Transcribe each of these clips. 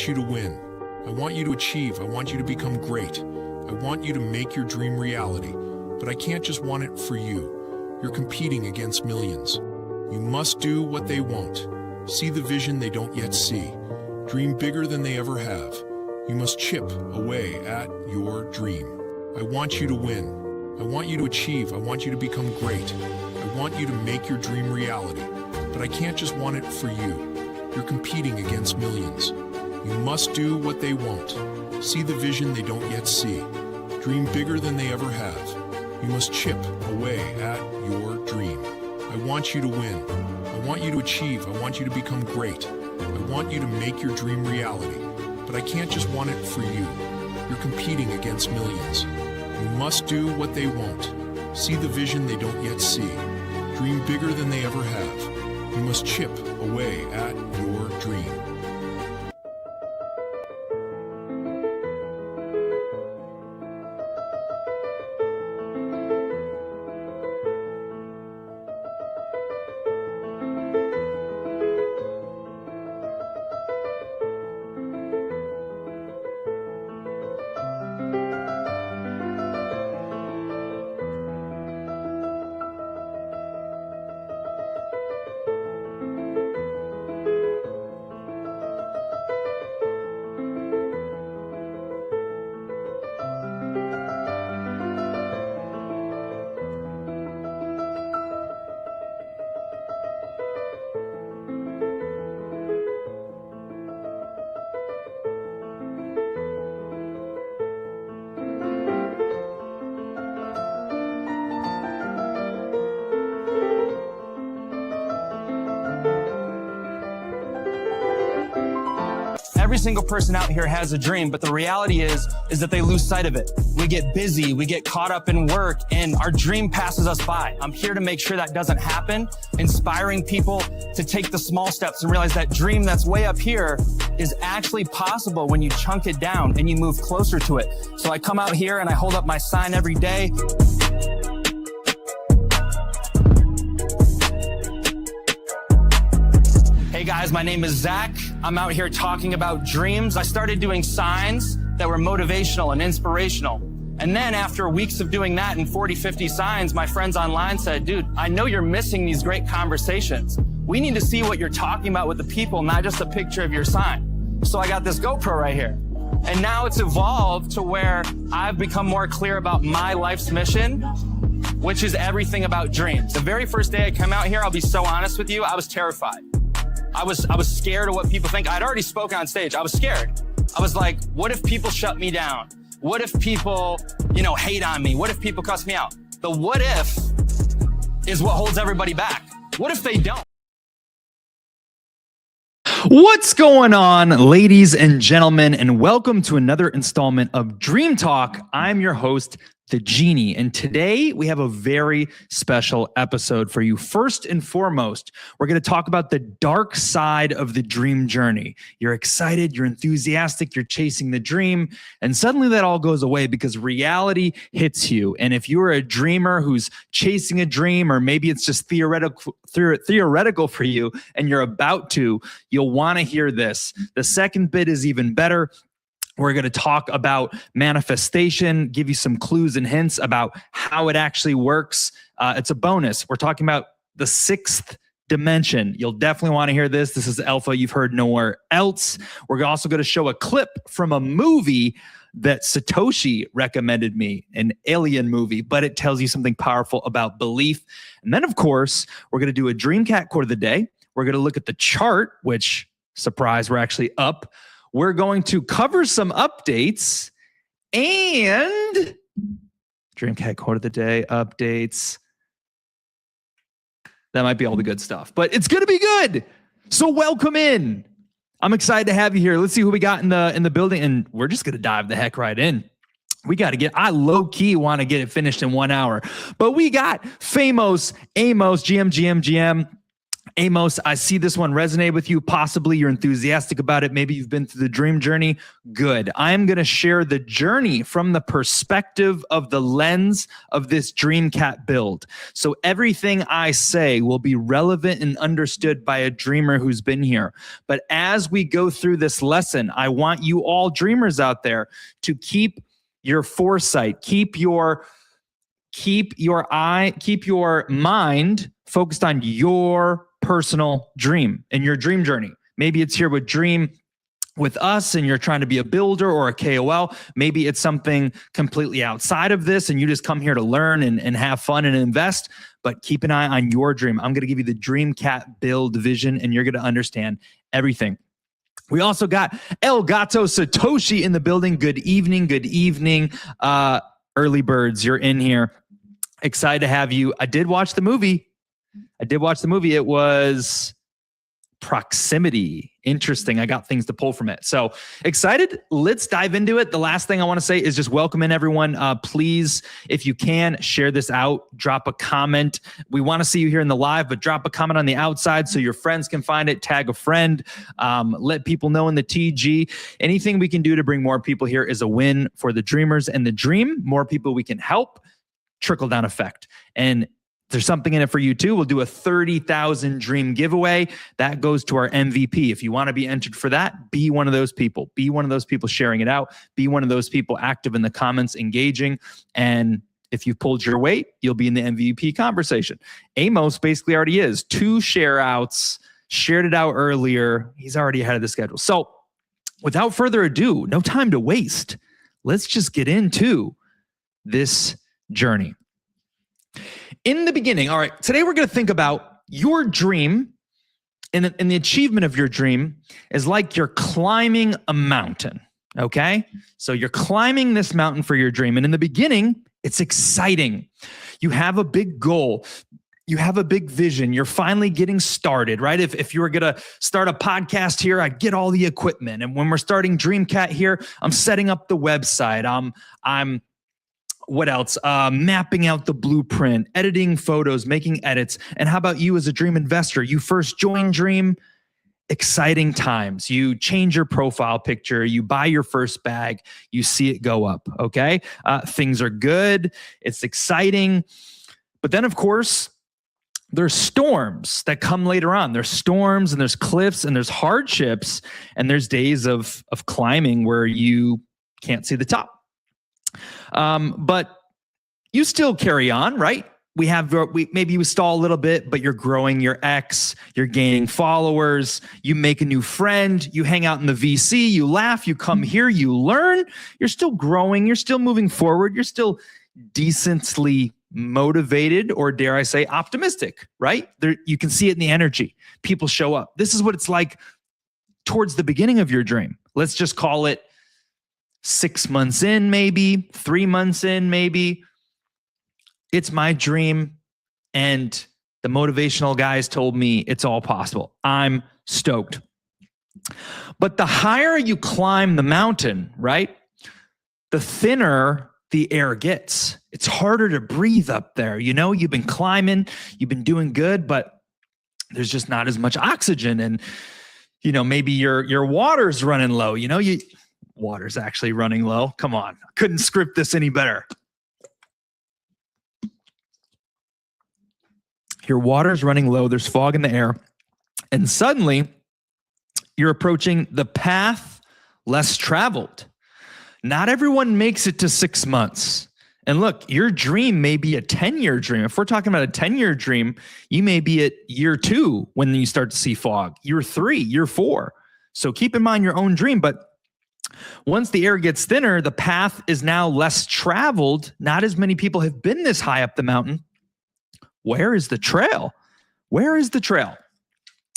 want you to win. I want you to achieve. I want you to become great. I want you to make your dream reality. But I can't just want it for you. You're competing against millions. You must do what they won't. See the vision they don't yet see. Dream bigger than they ever have. You must chip away at your dream. I want you to win. I want you to achieve. I want you to become great. I want you to make your dream reality. But I can't just want it for you. You're competing against millions. You must do what they won't. See the vision they don't yet see. Dream bigger than they ever have. You must chip away at your dream. I want you to win. I want you to achieve. I want you to become great. I want you to make your dream reality. But I can't just want it for you. You're competing against millions. You must do what they won't. See the vision they don't yet see. Dream bigger than they ever have. You must chip away at your dream. Every single person out here has a dream, but the reality is that they lose sight of it. We get busy, we get caught up in work, and our dream passes us by. I'm here to make sure that doesn't happen, inspiring people to take the small steps and realize that dream that's way up here is actually possible when you chunk it down and you move closer to it. So I come out here and I hold up my sign every day. Hey guys, my name is Zach. I'm out here talking about dreams. I started doing signs that were motivational and inspirational. And then after weeks of doing that and 40, 50 signs, my friends online said, dude, I know you're missing these great conversations. We need to see what you're talking about with the people, not just a picture of your sign. So I got this GoPro right here. And now it's evolved to where I've become more clear about my life's mission, which is everything about dreams. The very first day I came out here, I'll be so honest with you, I was terrified. I was scared of what people think. I'd already spoken on stage. I was scared. I was like, what if people shut me down? What if people, hate on me? What if people cuss me out? The what if is what holds everybody back. What if they don't? What's going on, ladies and gentlemen, and welcome to another installment of Dream Talk. I'm your host, The Genie, and today we have a very special episode for you. First and foremost, we're going to talk about the dark side of the dream journey. You're excited, you're enthusiastic, you're chasing the dream, and suddenly that all goes away because reality hits you. And if you're a dreamer who's chasing a dream, or maybe it's just theoretical for you and you're about to, you'll want to hear this. The second bit is even better. We're going to talk about manifestation, give you some clues and hints about how it actually works. It's a bonus. We're talking about the sixth dimension. You'll definitely want to hear this. This is alpha you've heard nowhere else. We're also going to show a clip from a movie that Satoshi recommended me, an alien movie, but it tells you something powerful about belief. And then, of course, we're going to do a Dreamcat quote of the day. We're going to look at the chart, which, surprise, we're actually up. We're going to cover some updates and Dreamcat quote of the day, updates. That might be all the good stuff, but it's going to be good. So welcome in. I'm excited to have you here. Let's see who we got in the building, and we're just going to dive the heck right in. I low-key want to get it finished in 1 hour, but we got Famos, Amos, GM, Amos, I see this one resonate with you. Possibly you're enthusiastic about it. Maybe you've been through the dream journey. Good. I'm going to share the journey from the perspective of the lens of this Dreamcat build. So everything I say will be relevant and understood by a dreamer who's been here. But as we go through this lesson, I want you all dreamers out there to keep your foresight, keep your mind focused on your personal dream and your dream journey. Maybe it's here with Dream with us and you're trying to be a builder or a KOL. Maybe it's something completely outside of this and you just come here to learn and have fun and invest, but keep an eye on your dream. I'm going to give you the Dreamcat build vision and you're going to understand everything. We also got El Gato Satoshi in the building. Good evening. Good evening. Early birds, you're in here. Excited to have you. I did watch the movie. It was Proximity. Interesting. I got things to pull from it. So excited. Let's dive into it. The last thing I want to say is just welcome in everyone. Please, if you can, share this out. Drop a comment. We want to see you here in the live, but drop a comment on the outside so your friends can find it. Tag a friend. Let people know in the TG. Anything we can do to bring more people here is a win for the dreamers and the dream. More people we can help. Trickle down effect. And there's something in it for you too. We'll do a 30,000 dream giveaway. That goes to our MVP. If you want to be entered for that, be one of those people. Be one of those people sharing it out. Be one of those people active in the comments, engaging. And if you've pulled your weight, you'll be in the MVP conversation. Amos basically already is. 2 share outs, shared it out earlier. He's already ahead of the schedule. So without further ado, no time to waste. Let's just get into this journey. In the beginning, all right, today we're going to think about your dream and the achievement of your dream is like you're climbing a mountain, okay? So you're climbing this mountain for your dream. And in the beginning, it's exciting. You have a big goal. You have a big vision. You're finally getting started, right? If you were going to start a podcast here, I get all the equipment. And when we're starting Dreamcat here, I'm setting up the website. I'm what else? Mapping out the blueprint, editing photos, making edits. And how about you as a dream investor? You first join Dream, exciting times. You change your profile picture, you buy your first bag, you see it go up, okay? Things are good, it's exciting. But then, of course, there's storms that come later on. There's storms and there's cliffs and there's hardships and there's days of climbing where you can't see the top. But you still carry on, right? Maybe you stall a little bit, but you're growing your X, you're gaining followers, you make a new friend, you hang out in the VC, you laugh, you come here, you learn, you're still growing, you're still moving forward, you're still decently motivated, or dare I say optimistic, right? You can see it in the energy. People show up. This is what it's like towards the beginning of your dream. Let's just call it 6 months in, maybe 3 months in, maybe. It's my dream, and the motivational guys told me it's all possible. I'm stoked. But the higher you climb the mountain, right, the thinner the air gets. It's harder to breathe up there. You know, you've been climbing, you've been doing good, but there's just not as much oxygen. And, you know, maybe your water's running low. You know, water's actually running low. Come on. Couldn't script this any better. Your water's running low. There's fog in the air. And suddenly you're approaching the path less traveled. Not everyone makes it to 6 months. And look, your dream may be a 10-year dream. If we're talking about a 10-year dream, you may be at year 2 when you start to see fog, year 3, year 4. So keep in mind your own dream. But once the air gets thinner, the path is now less traveled. Not as many people have been this high up the mountain. Where is the trail? Where is the trail?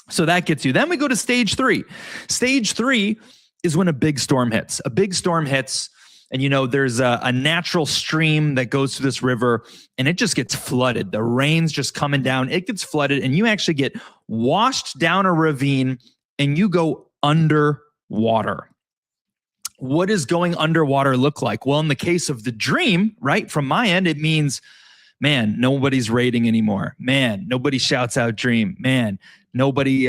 So that gets you. Then we go to stage 3. Stage 3 is when a big storm hits. A big storm hits, and you know, there's a natural stream that goes through this river, and it just gets flooded. The rain's just coming down. It gets flooded, and you actually get washed down a ravine, and you go underwater. What does going underwater look like? Well, in the case of the dream, right, from my end, it means Man, nobody's rating anymore. Man, nobody shouts out dream. Man, nobody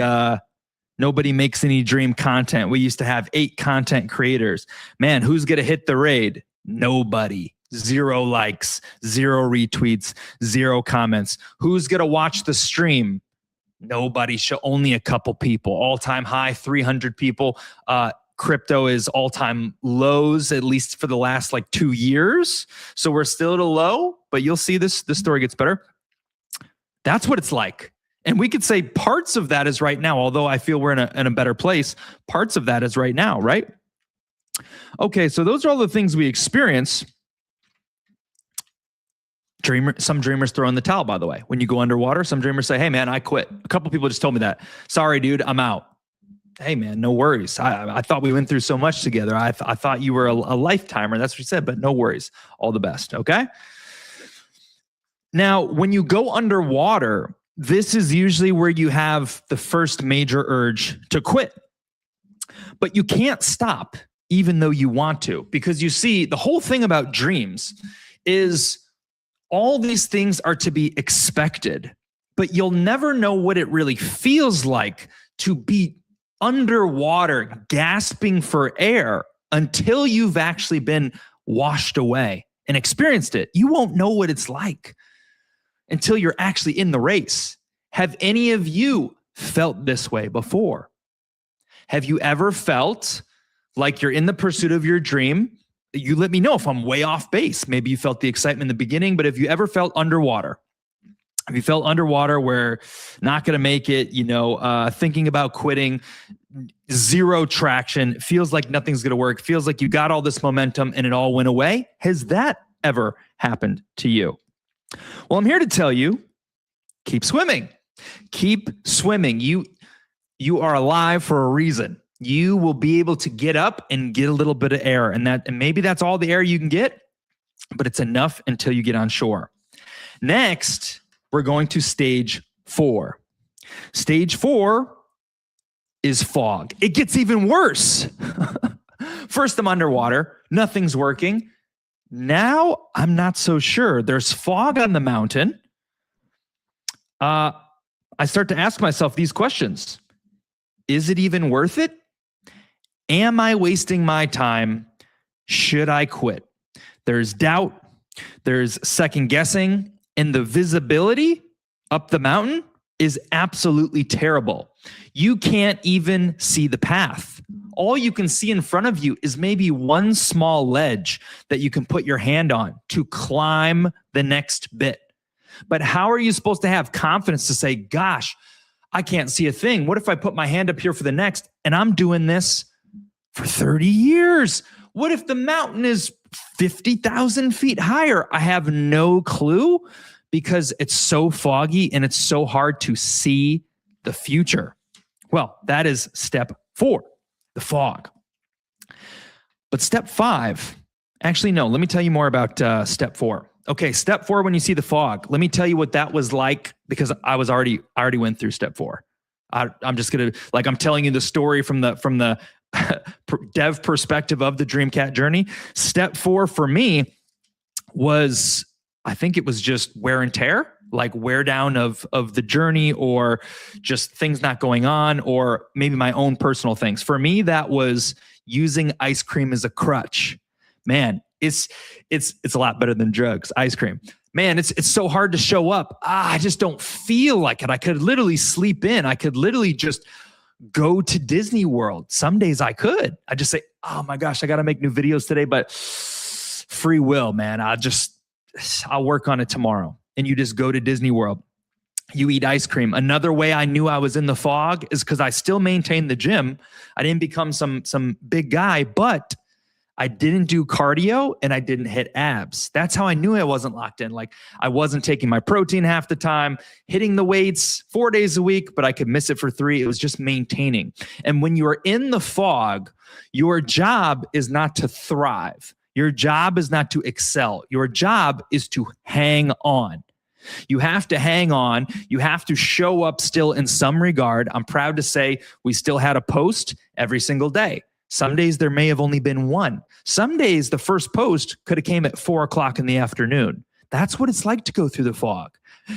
makes any dream content. We used to have 8 content creators. Man, who's going to hit the raid? Nobody. 0 likes, 0 retweets, 0 comments. Who's going to watch the stream? Nobody. Only a couple people. All-time high, 300 people. Crypto is all-time lows, at least for the last 2 years. So we're still at a low, but you'll see this story gets better. That's what it's like. And we could say parts of that is right now, although I feel we're in a better place. Parts of that is right now, right? Okay, so those are all the things we experience. Some dreamers throw in the towel, by the way. When you go underwater, some dreamers say, hey, man, I quit. A couple people just told me that. Sorry, dude, I'm out. Hey, man, no worries. I thought we went through so much together. I thought you were a lifetimer. That's what you said, but no worries. All the best, okay? Now, when you go underwater, this is usually where you have the first major urge to quit. But you can't stop even though you want to, because you see, the whole thing about dreams is all these things are to be expected, but you'll never know what it really feels like to be underwater, gasping for air until you've actually been washed away and experienced it. You won't know what it's like until you're actually in the race. Have any of you felt this way before? Have you ever felt like you're in the pursuit of your dream? You let me know if I'm way off base. Maybe you felt the excitement in the beginning, but have you ever felt underwater? Have you felt underwater where not going to make it, thinking about quitting, 0 traction, feels like nothing's going to work, feels like you got all this momentum and it all went away? Has that ever happened to you? Well, I'm here to tell you, keep swimming. Keep swimming. You are alive for a reason. You will be able to get up and get a little bit of air, and maybe that's all the air you can get, but it's enough until you get on shore. Next, we're going to stage 4. Stage 4 is fog. It gets even worse. First, I'm underwater. Nothing's working. Now, I'm not so sure. There's fog on the mountain. I start to ask myself these questions. Is it even worth it? Am I wasting my time? Should I quit? There's doubt. There's second guessing. And the visibility up the mountain is absolutely terrible. You can't even see the path. All you can see in front of you is maybe one small ledge that you can put your hand on to climb the next bit. But how are you supposed to have confidence to say, gosh, I can't see a thing? What if I put my hand up here for the next and I'm doing this for 30 years? What if the mountain is 50,000 feet higher? I have no clue because it's so foggy and it's so hard to see the future. Well, that is step 4, the fog. But step 5, actually, no, let me tell you more about step 4. Okay, step 4, when you see the fog, let me tell you what that was like, because I already went through step 4. I'm just going to, I'm telling you the story from the dev perspective of the Dreamcat journey. Step 4 for me was, I think it was just wear and tear, like wear down of the journey, or just things not going on, or maybe my own personal things. For me, that was using ice cream as a crutch. Man, it's a lot better than drugs, ice cream. Man, it's so hard to show up. I just don't feel like it. I could literally sleep in. I could literally just go to Disney World. Some days I could. I just say, oh my gosh, I got to make new videos today, but free will, man. I'll work on it tomorrow. And you just go to Disney World. You eat ice cream. Another way I knew I was in the fog is because I still maintained the gym. I didn't become some big guy, but I didn't do cardio and I didn't hit abs. That's how I knew I wasn't locked in. Like, I wasn't taking my protein half the time, hitting the weights 4 days a week, but I could miss it for 3. It was just maintaining. And when you are in the fog, your job is not to thrive. Your job is not to excel. Your job is to hang on. You have to hang on. You have to show up still in some regard. I'm proud to say we still had a post every single day. Some days there may have only been one. Some days the first post could have came at 4 o'clock in the afternoon. That's what it's like to go through the fog.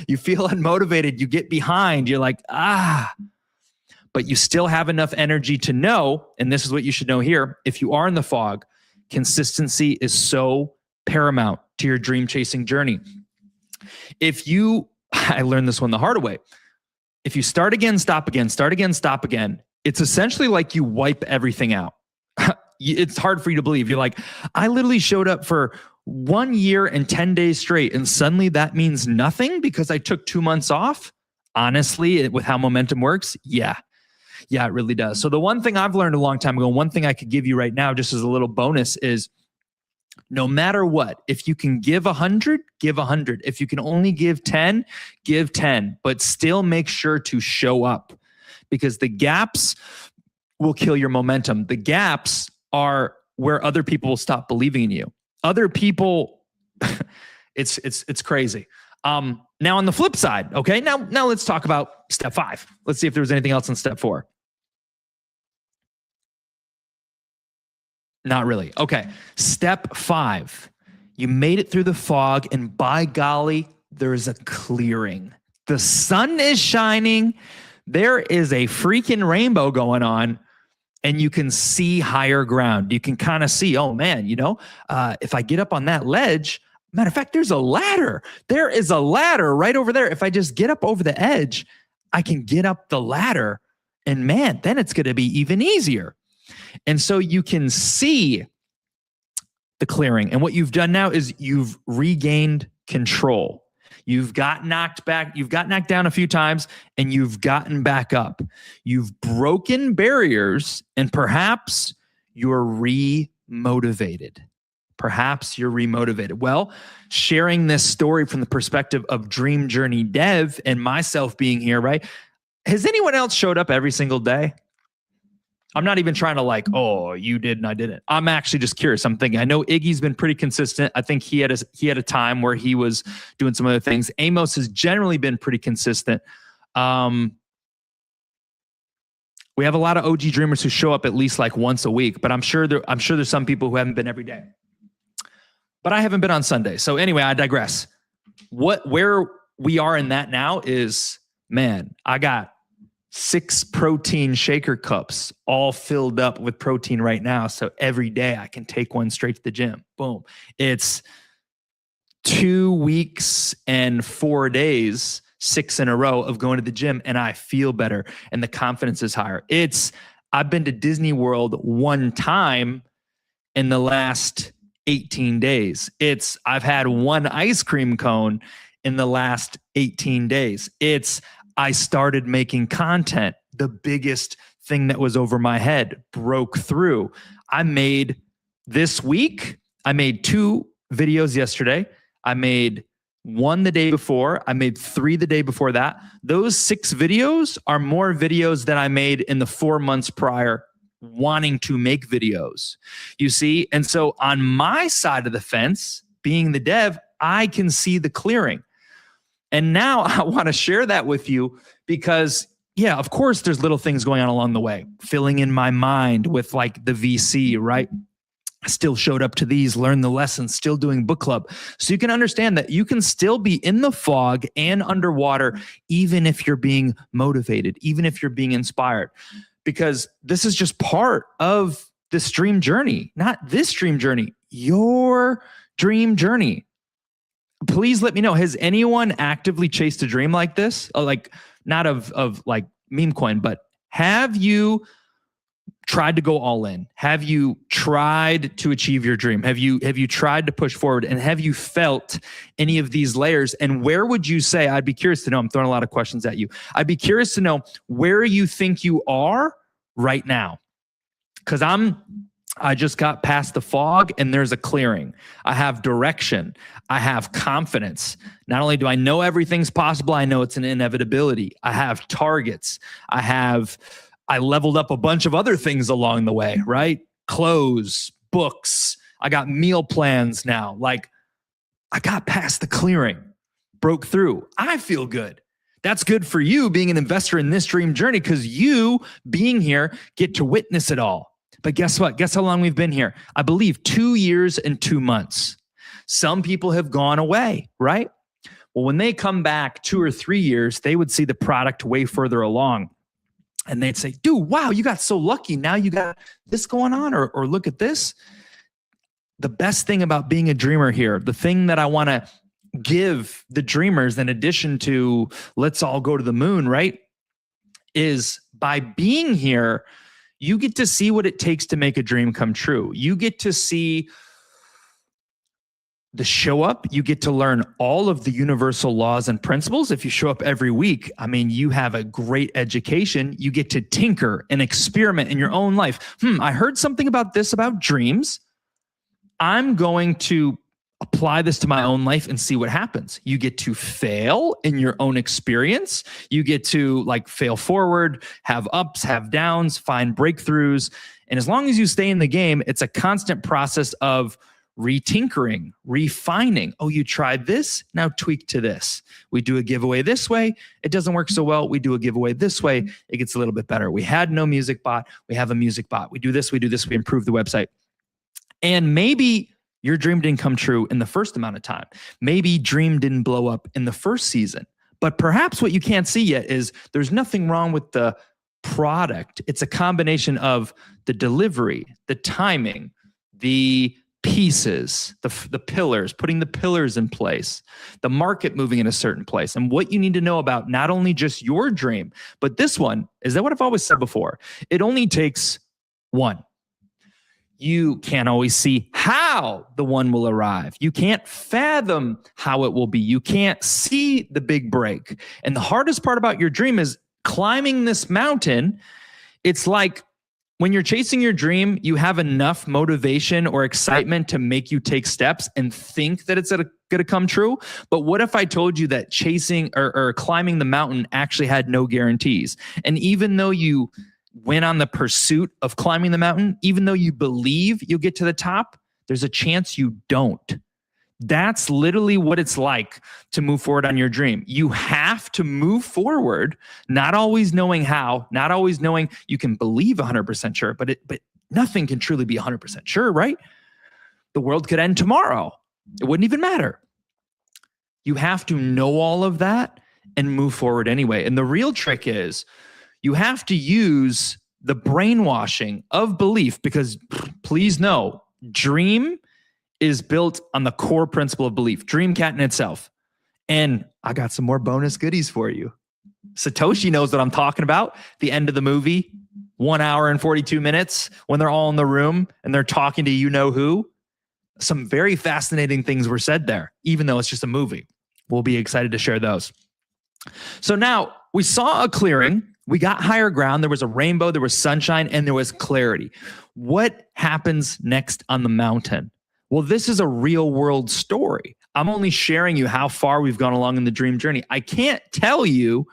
You feel unmotivated. You get behind. You're like, but you still have enough energy to know, and this is what you should know here, if you are in the fog, consistency is so paramount to your dream chasing journey. I learned this one the hard way. If you start again, stop again, start again, stop again, it's essentially like you wipe everything out. It's hard for you to believe. You're like, I literally showed up for 1 year and 10 days straight, and suddenly that means nothing because I took 2 months off. Honestly, with how momentum works, yeah, it really does. So the one thing I've learned a long time ago, one thing I could give you right now, just as a little bonus, is no matter what, if you can give 100, give 100. If you can only give 10, give 10, but still make sure to show up, because the gaps will kill your momentum. The gaps are where other people will stop believing in you. Other people, it's crazy. Now on the flip side, okay, now let's talk about step 5. Let's see if there was anything else in step 4. Not really. Okay. Step 5. You made it through the fog, and by golly, there is a clearing. The sun is shining. There is a freaking rainbow going on, and you can see higher ground. You can kind of see, oh man, if I get up on that ledge, matter of fact, there's a ladder. There is a ladder right over there. If I just get up over the edge, I can get up the ladder, and man, then it's going to be even easier. And so you can see the clearing. And what you've done now is you've regained control. You've got knocked back. You've got knocked down a few times, and you've gotten back up. You've broken barriers, and perhaps you're remotivated. Well, sharing this story from the perspective of Dream Journey Dev and myself being here, right? Has anyone else showed up every single day? I'm not even trying to like, oh, you did and I didn't. I'm actually just curious. I'm thinking, I know Iggy's been pretty consistent. I think he had a time where he was doing some other things. Amos has generally been pretty consistent. We have a lot of OG dreamers who show up at least like once a week, but I'm sure there's some people who haven't been every day. But I haven't been on Sunday. So anyway, I digress. Where we are in that now is, man, I got 6 protein shaker cups all filled up with protein right now. So every day I can take one straight to the gym. Boom. It's 2 weeks and 4 days, 6 in a row of going to the gym, and I feel better and the confidence is higher. I've been to Disney World 1 time in the last 18 days. I've had 1 ice cream cone in the last 18 days. I started making content. The biggest thing that was over my head broke through. This week, I made 2 videos yesterday. I made 1 the day before. I made 3 the day before that. Those 6 videos are more videos than I made in the 4 months prior wanting to make videos. You see? And so on my side of the fence, being the dev, I can see the clearing. And now I want to share that with you because, yeah, of course, there's little things going on along the way. Filling in my mind with like the VC, right? I still showed up to these, learned the lessons, still doing book club. So you can understand that you can still be in the fog and underwater, even if you're being motivated, even if you're being inspired, because this is just part of this dream journey, not this dream journey, your dream journey. Please let me know. Has anyone actively chased a dream like this? Like not of like memecoin, but have you tried to go all in? Have you tried to achieve your dream? Have you tried to push forward? And have you felt any of these layers? And where would you say, I'd be curious to know, I'm throwing a lot of questions at you. I'd be curious to know where you think you are right now. Because I just got past the fog and there's a clearing. I have direction. I have confidence. Not only do I know everything's possible, I know it's an inevitability. I have targets. I leveled up a bunch of other things along the way, right? Clothes, books. I got meal plans now. Like I got past the clearing, broke through. I feel good. That's good for you being an investor in this dream journey because you being here get to witness it all. But guess what? Guess how long we've been here? I believe 2 years and 2 months. Some people have gone away, right? Well, when they come back 2 or 3 years, they would see the product way further along. And they'd say, dude, wow, you got so lucky. Now you got this going on, or look at this. The best thing about being a dreamer here, the thing that I want to give the dreamers, in addition to let's all go to the moon, right, is by being here, you get to see what it takes to make a dream come true. You get to see the show up. You get to learn all of the universal laws and principles. If you show up every week, I mean, you have a great education. You get to tinker and experiment in your own life. I heard something about this, about dreams. I'm going to apply this to my own life and see what happens. You get to fail in your own experience. You get to like fail forward, have ups, have downs, find breakthroughs. And as long as you stay in the game, it's a constant process of retinkering, refining. Oh, you tried this, now tweak to this. We do a giveaway this way. It doesn't work so well. We do a giveaway this way. It gets a little bit better. We had no music bot. We have a music bot. We do this, we do this. We improve the website. And maybe your dream didn't come true in the first amount of time. Maybe dream didn't blow up in the first season. But perhaps what you can't see yet is there's nothing wrong with the product. It's a combination of the delivery, the timing, the pieces, the pillars, putting the pillars in place, the market moving in a certain place. And what you need to know about not only just your dream, but this one is that what I've always said before. It only takes one. You can't always see how the one will arrive. You can't fathom how it will be. You can't see the big break. And the hardest part about your dream is climbing this mountain. It's like when you're chasing your dream, you have enough motivation or excitement to make you take steps and think that it's going to come true. But what if I told you that chasing or climbing the mountain actually had no guarantees? And even though you went on the pursuit of climbing the mountain, even though you believe you'll get to the top, there's a chance you don't. That's literally what it's like to move forward on your dream. You have to move forward, not always knowing how, not always knowing you can believe 100% sure, but nothing can truly be 100% sure, right? The world could end tomorrow. It wouldn't even matter. You have to know all of that and move forward anyway. And the real trick is you have to use the brainwashing of belief, because please know, dream is built on the core principle of belief, Dreamcat in itself. And I got some more bonus goodies for you. Satoshi knows what I'm talking about. The end of the movie, 1 hour and 42 minutes, when they're all in the room and they're talking to you know who. Some very fascinating things were said there, even though it's just a movie. We'll be excited to share those. So now we saw a clearing. We got higher ground. There was a rainbow, there was sunshine, and there was clarity. What happens next on the mountain? Well, this is a real world story. I'm only sharing you how far we've gone along in the dream journey. I can't tell you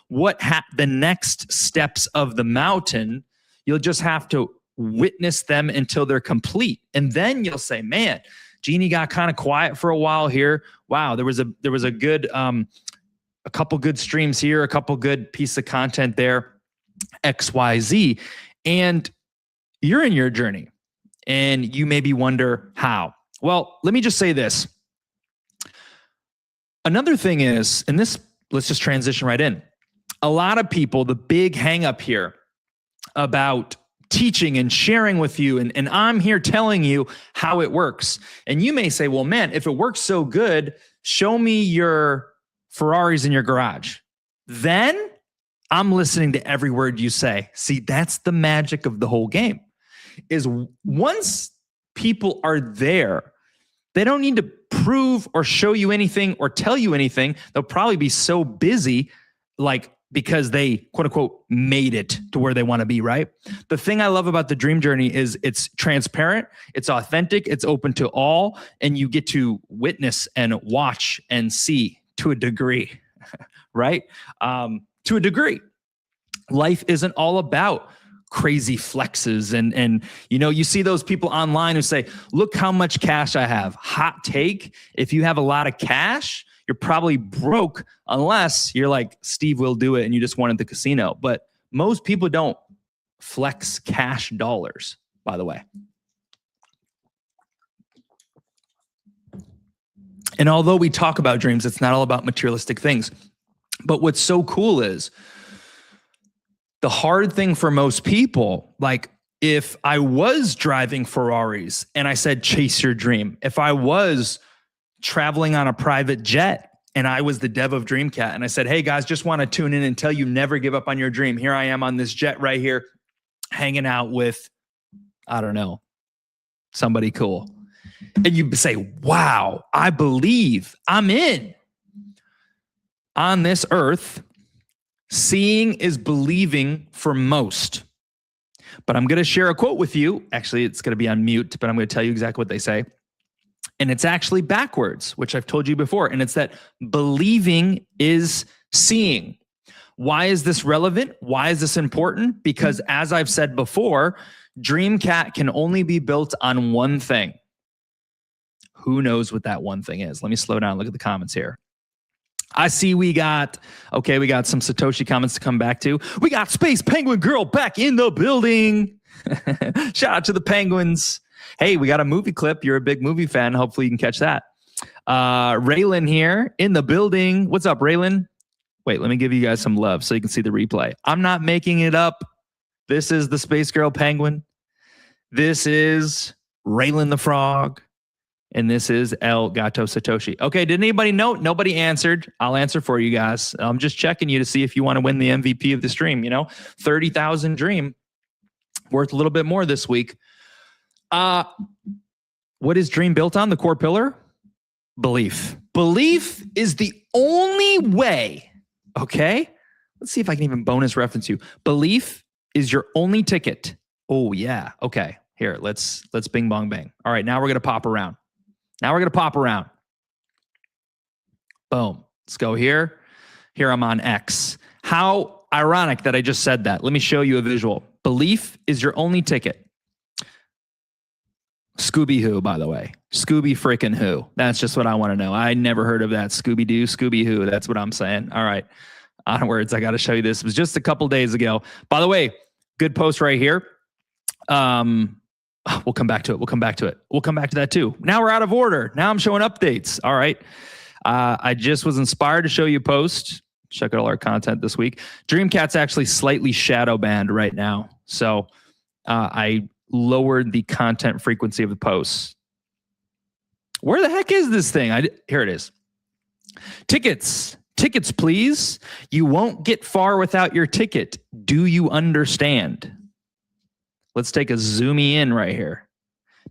what the next steps of the mountain. You'll just have to witness them until they're complete. And then you'll say, man, Jeannie got kind of quiet for a while here. Wow, there was a good a couple good streams here, a couple good piece of content there, XYZ. And you're in your journey and you maybe wonder how. Well, let me just say this. Another thing is, and this, let's just transition right in. A lot of people, the big hang up here about teaching and sharing with you, and I'm here telling you how it works. And you may say, well, man, if it works so good, show me your Ferraris in your garage. Then I'm listening to every word you say. See, that's the magic of the whole game, is once people are there, they don't need to prove or show you anything or tell you anything. They'll probably be so busy, like, because they, quote unquote, made it to where they want to be, right? The thing I love about the dream journey is it's transparent, it's authentic, it's open to all, and you get to witness and watch and see to a degree, right? To a degree. Life isn't all about crazy flexes and you know, you see those people online who say, look how much cash I have. Hot take, if you have a lot of cash, you're probably broke unless you're like Steve will do it and you just won at the casino. But most people don't flex cash dollars, by the way. And although we talk about dreams, it's not all about materialistic things. But what's so cool is the hard thing for most people, like if I was driving Ferraris and I said, chase your dream, if I was traveling on a private jet and I was the dev of Dreamcat and I said, hey guys, just want to tune in and tell you never give up on your dream. Here I am on this jet right here, hanging out with, I don't know, somebody cool. And you say, wow, I believe I'm in. On this earth, seeing is believing for most. But I'm going to share a quote with you. Actually, it's going to be on mute, but I'm going to tell you exactly what they say. And it's actually backwards, which I've told you before. And it's that believing is seeing. Why is this relevant? Why is this important? Because as I've said before, Dreamcat can only be built on one thing. Who knows what that one thing is? Let me slow down and look at the comments here. I see we got some Satoshi comments to come back to. We got Space Penguin Girl back in the building. Shout out to the Penguins. Hey, we got a movie clip. You're a big movie fan. Hopefully you can catch that. Raylan here in the building. What's up, Raylan? Wait, let me give you guys some love so you can see the replay. I'm not making it up. This is the Space Girl Penguin. This is Raylan the Frog. And this is El Gato Satoshi. Okay, did anybody know? Nobody answered. I'll answer for you guys. I'm just checking you to see if you want to win the MVP of the stream. 30,000 dream. Worth a little bit more this week. What is dream built on? The core pillar? Belief. Belief is the only way. Okay? Let's see if I can even bonus reference you. Belief is your only ticket. Oh, yeah. Okay. Here, let's bing, bong, bang. All right, now we're going to pop around. Boom. Let's go here. Here I'm on X. How ironic that I just said that. Let me show you a visual. Belief is your only ticket. Scooby-Who, by the way. Scooby freaking who. That's just what I want to know. I never heard of that. Scooby-Doo, Scooby-Who. That's what I'm saying. All right. Onwards. I got to show you this. It was just a couple days ago. By the way, good post right here. We'll come back to it. We'll come back to that too. Now we're out of order. Now I'm showing updates. All right. I just was inspired to show you a post. Check out all our content this week. Dreamcat's actually slightly shadow banned right now. So I lowered the content frequency of the posts. Where the heck is this thing? Here it is. Tickets, please. You won't get far without your ticket. Do you understand? Let's take a zoomy in right here.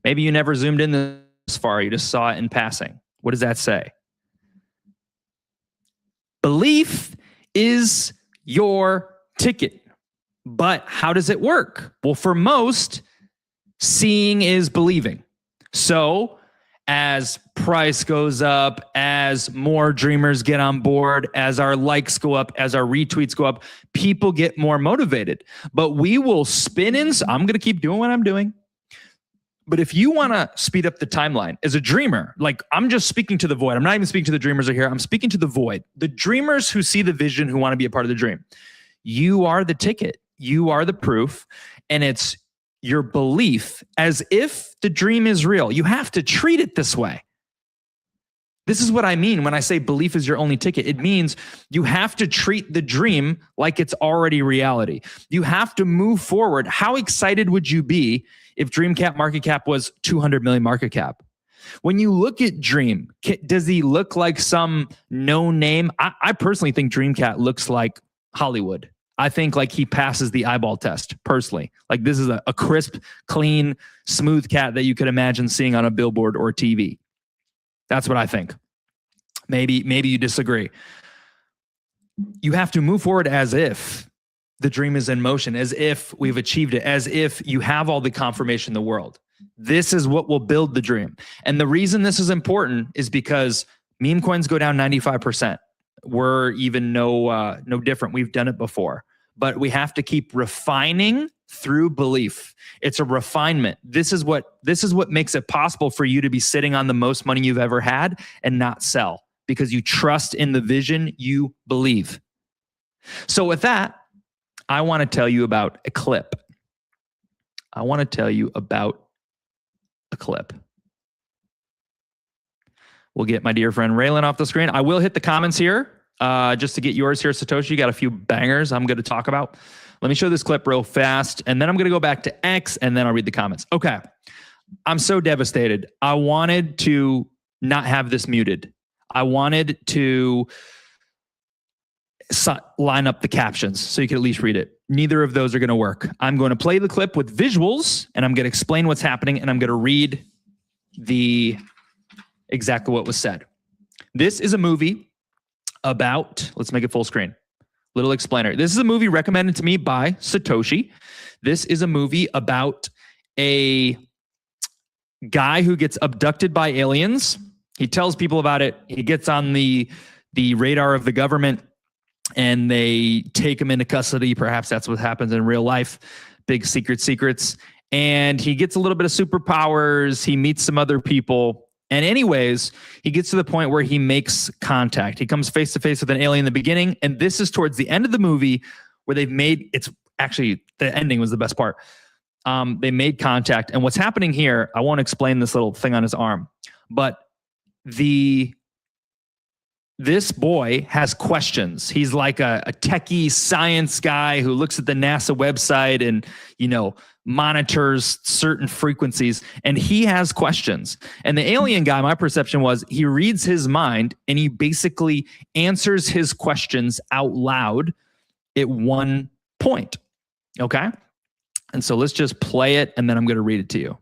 Maybe you never zoomed in this far. You just saw it in passing. What does that say? Belief is your ticket. But how does it work? Well, for most, seeing is believing. So as price goes up, as more dreamers get on board, as our likes go up, as our retweets go up, people get more motivated. But we will spin in. I'm going to keep doing what I'm doing. But if you want to speed up the timeline as a dreamer, like I'm just speaking to the void. I'm not even speaking to the dreamers are here. I'm speaking to the void. The dreamers who see the vision, who want to be a part of the dream. You are the ticket. You are the proof. And it's your belief as if the dream is real. You have to treat it this way. This is what I mean when I say belief is your only ticket. It means you have to treat the dream like it's already reality. You have to move forward. How excited would you be if Dreamcat market cap was 200 million market cap? When you look at Dream, does he look like some no name? I personally think Dreamcat looks like Hollywood. I think like he passes the eyeball test personally. Like this is a crisp, clean, smooth cat that you could imagine seeing on a billboard or TV. That's what I think. Maybe you disagree. You have to move forward as if the dream is in motion, as if we've achieved it, as if you have all the confirmation in the world. This is what will build the dream. And the reason this is important is because meme coins go down 95%. We're even no different. We've done it before, but we have to keep refining through belief. It's a refinement. This is what makes it possible for you to be sitting on the most money you've ever had and not sell, because you trust in the vision you believe. So with that, I want to tell you about a clip. We'll get my dear friend Raylan off the screen. I will hit the comments here just to get yours here, Satoshi. You got a few bangers I'm going to talk about. Let me show this clip real fast, and then I'm going to go back to X, and then I'll read the comments. Okay. I'm so devastated. I wanted to not have this muted. I wanted to line up the captions so you can at least read it. Neither of those are going to work. I'm going to play the clip with visuals, and I'm going to explain what's happening, and I'm going to read exactly what was said. This is a movie about, let's make it full screen. Little explainer. This is a movie recommended to me by Satoshi. This is a movie about a guy who gets abducted by aliens. He tells people about it. He gets on the radar of the government, and they take him into custody. Perhaps that's what happens in real life. Big secrets. And he gets a little bit of superpowers. He meets some other people. And anyways, he gets to the point where he makes contact. He comes face to face with an alien in the beginning. And this is towards the end of the movie where they've made, it's actually, the ending was the best part. They made contact. And what's happening here, I won't explain this little thing on his arm, but this boy has questions. He's like a techie science guy who looks at the NASA website and, monitors certain frequencies, and he has questions. And the alien guy, my perception was he reads his mind and he basically answers his questions out loud at one point. Okay. And so let's just play it, and then I'm going to read it to you.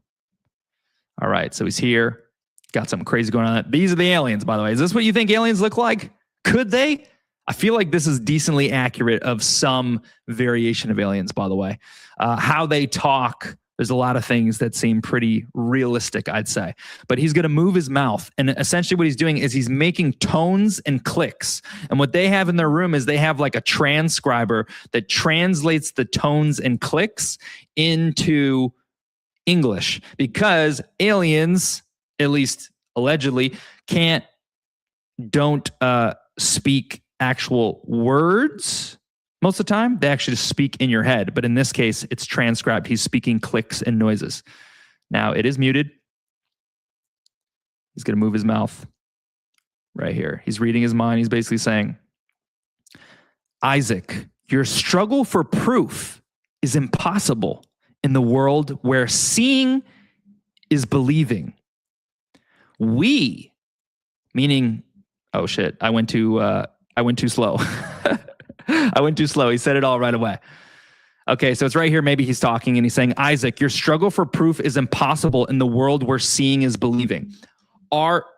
All right. So he's here. Got something crazy going on. These are the aliens, by the way. Is this what you think aliens look like? Could they? I feel like this is decently accurate of some variation of aliens, by the way. How they talk, there's a lot of things that seem pretty realistic, I'd say. But he's going to move his mouth. And essentially what he's doing is he's making tones and clicks. And what they have in their room is they have like a transcriber that translates the tones and clicks into English, because aliens, at least allegedly, don't speak actual words most of the time. They actually just speak in your head. But in this case, it's transcribed. He's speaking clicks and noises. Now, it is muted. He's going to move his mouth right here. He's reading his mind. He's basically saying, Isaac, your struggle for proof is impossible in the world where seeing is believing. We, meaning, oh shit, I went too slow. I went too slow. He said it all right away. Okay, so it's right here. Maybe he's talking and he's saying, Isaac, your struggle for proof is impossible in the world where seeing is believing.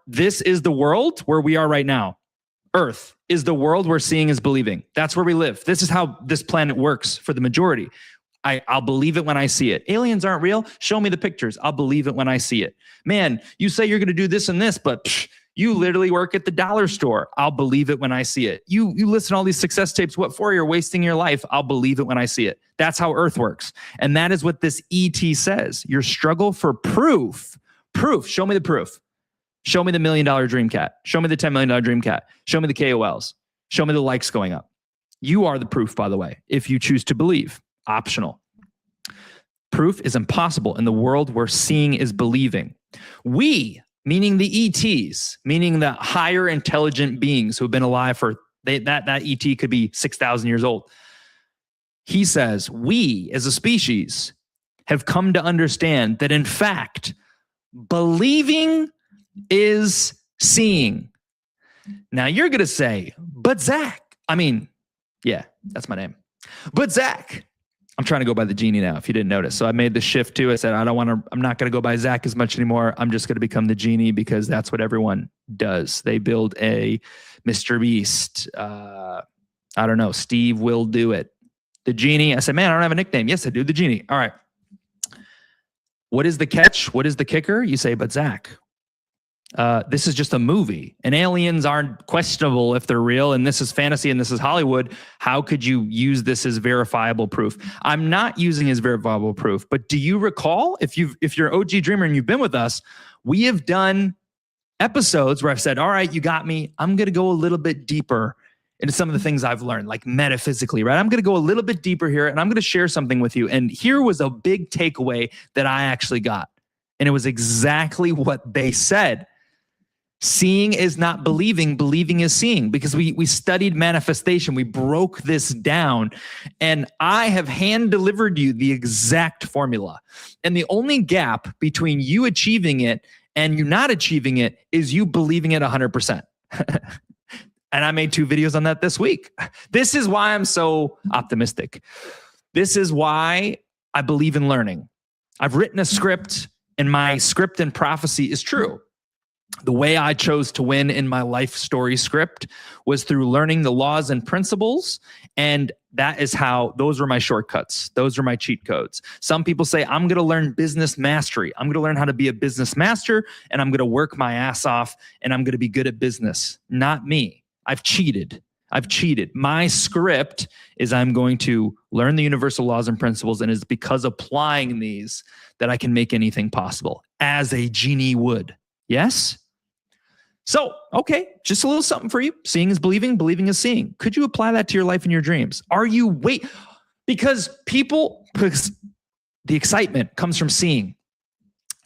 This is the world where we are right now. Earth is the world where seeing is believing. That's where we live. This is how this planet works for the majority. I'll believe it when I see it. Aliens aren't real. Show me the pictures. I'll believe it when I see it. Man, you say you're going to do this and this, but you literally work at the dollar store. I'll believe it when I see it. You listen to all these success tapes. What for? You're wasting your life. I'll believe it when I see it. That's how Earth works. And that is what this ET says. Your struggle for proof. Proof. Show me the proof. Show me the $1 million dream cat. Show me the $10 million dream cat. Show me the KOLs. Show me the likes going up. You are the proof, by the way, if you choose to believe. Optional. Proof is impossible in the world where seeing is believing. We, meaning the ETs, meaning the higher intelligent beings who have been alive for, that ET could be 6,000 years old. He says, we as a species have come to understand that in fact, believing is seeing. Now you're going to say, but Zach, yeah, that's my name. But Zach, I'm trying to go by the genie now, if you didn't notice. So I made the shift too. I said, I'm not going to go by Zach as much anymore. I'm just going to become the genie because that's what everyone does. They build a Mr. Beast. I don't know. Steve will do it. The genie. I said, man, I don't have a nickname. Yes, I do. The genie. All right. What is the catch? What is the kicker? You say, but Zach, this is just a movie and aliens aren't questionable if they're real. And this is fantasy and this is Hollywood. How could you use this as verifiable proof? I'm not using as verifiable proof, but do you recall if you're an OG dreamer and you've been with us, we have done episodes where I've said, all right, you got me. I'm going to go a little bit deeper into some of the things I've learned, like metaphysically, right? I'm going to go a little bit deeper here and I'm going to share something with you. And here was a big takeaway that I actually got. And it was exactly what they said. Seeing is not believing, believing is seeing, because we studied manifestation. We broke this down, and I have hand delivered you the exact formula. And the only gap between you achieving it and you not achieving it is you believing it 100%. And I made 2 videos on that this week. This is why I'm so optimistic. This is why I believe in learning. I've written a script, and my script and prophecy is true. The way I chose to win in my life story script was through learning the laws and principles. And that is how, those were my shortcuts. Those are my cheat codes. Some people say, I'm going to learn business mastery. I'm going to learn how to be a business master, and I'm going to work my ass off, and I'm going to be good at business. Not me. I've cheated. My script is I'm going to learn the universal laws and principles, and it's because applying these that I can make anything possible, as a genie would. Yes? So, okay, just a little something for you. Seeing is believing, believing is seeing. Could you apply that to your life and your dreams? Because the excitement comes from seeing.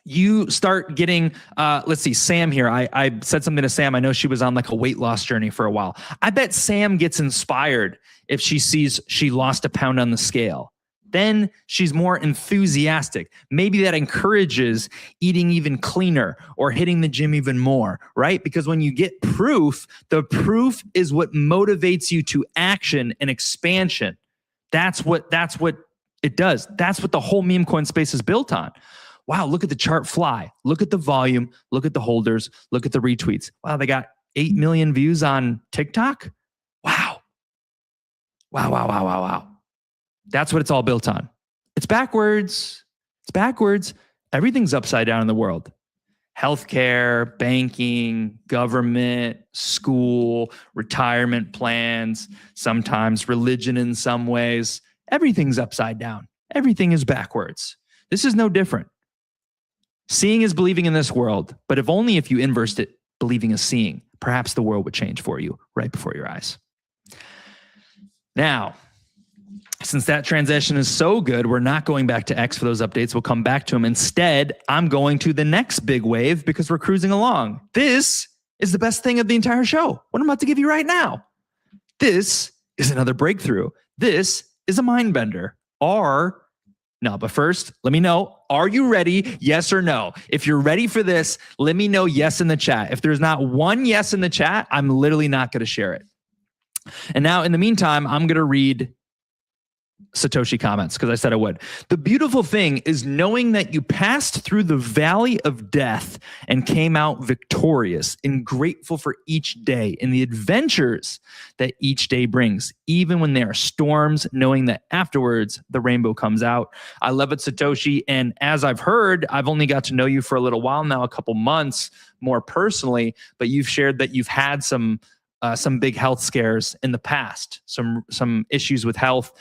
You start getting, let's see, Sam here. I said something to Sam. I know she was on like a weight loss journey for a while. I bet Sam gets inspired if she sees she lost a pound on the scale. Then she's more enthusiastic. Maybe that encourages eating even cleaner or hitting the gym even more, right? Because when you get proof, the proof is what motivates you to action and expansion. That's what it does. That's what the whole meme coin space is built on. Wow, look at the chart fly. Look at the volume. Look at the holders. Look at the retweets. Wow, they got 8 million views on TikTok. Wow. That's what it's all built on. It's backwards. Everything's upside down in the world. Healthcare, banking, government, school, retirement plans, sometimes religion in some ways. Everything's upside down. Everything is backwards. This is no different. Seeing is believing in this world, but if only if you inversed it, believing is seeing, perhaps the world would change for you right before your eyes. Now, since that transition is so good, we're not going back to X for those updates. We'll come back to them. Instead, I'm going to the next big wave because we're cruising along. This is the best thing of the entire show. What I'm about to give you right now. This is another breakthrough. This is a mind bender. But first, let me know, are you ready? Yes or no? If you're ready for this, let me know yes in the chat. If there's not one yes in the chat, I'm literally not going to share it. And now, in the meantime, I'm going to read Satoshi comments because I said I would. The beautiful thing is knowing that you passed through the valley of death and came out victorious and grateful for each day and the adventures that each day brings, even when there are storms, knowing that afterwards the rainbow comes out. I love it, Satoshi. And as I've heard, I've only got to know you for a little while now, a couple months more personally, but you've shared that you've had some big health scares in the past, some issues with health,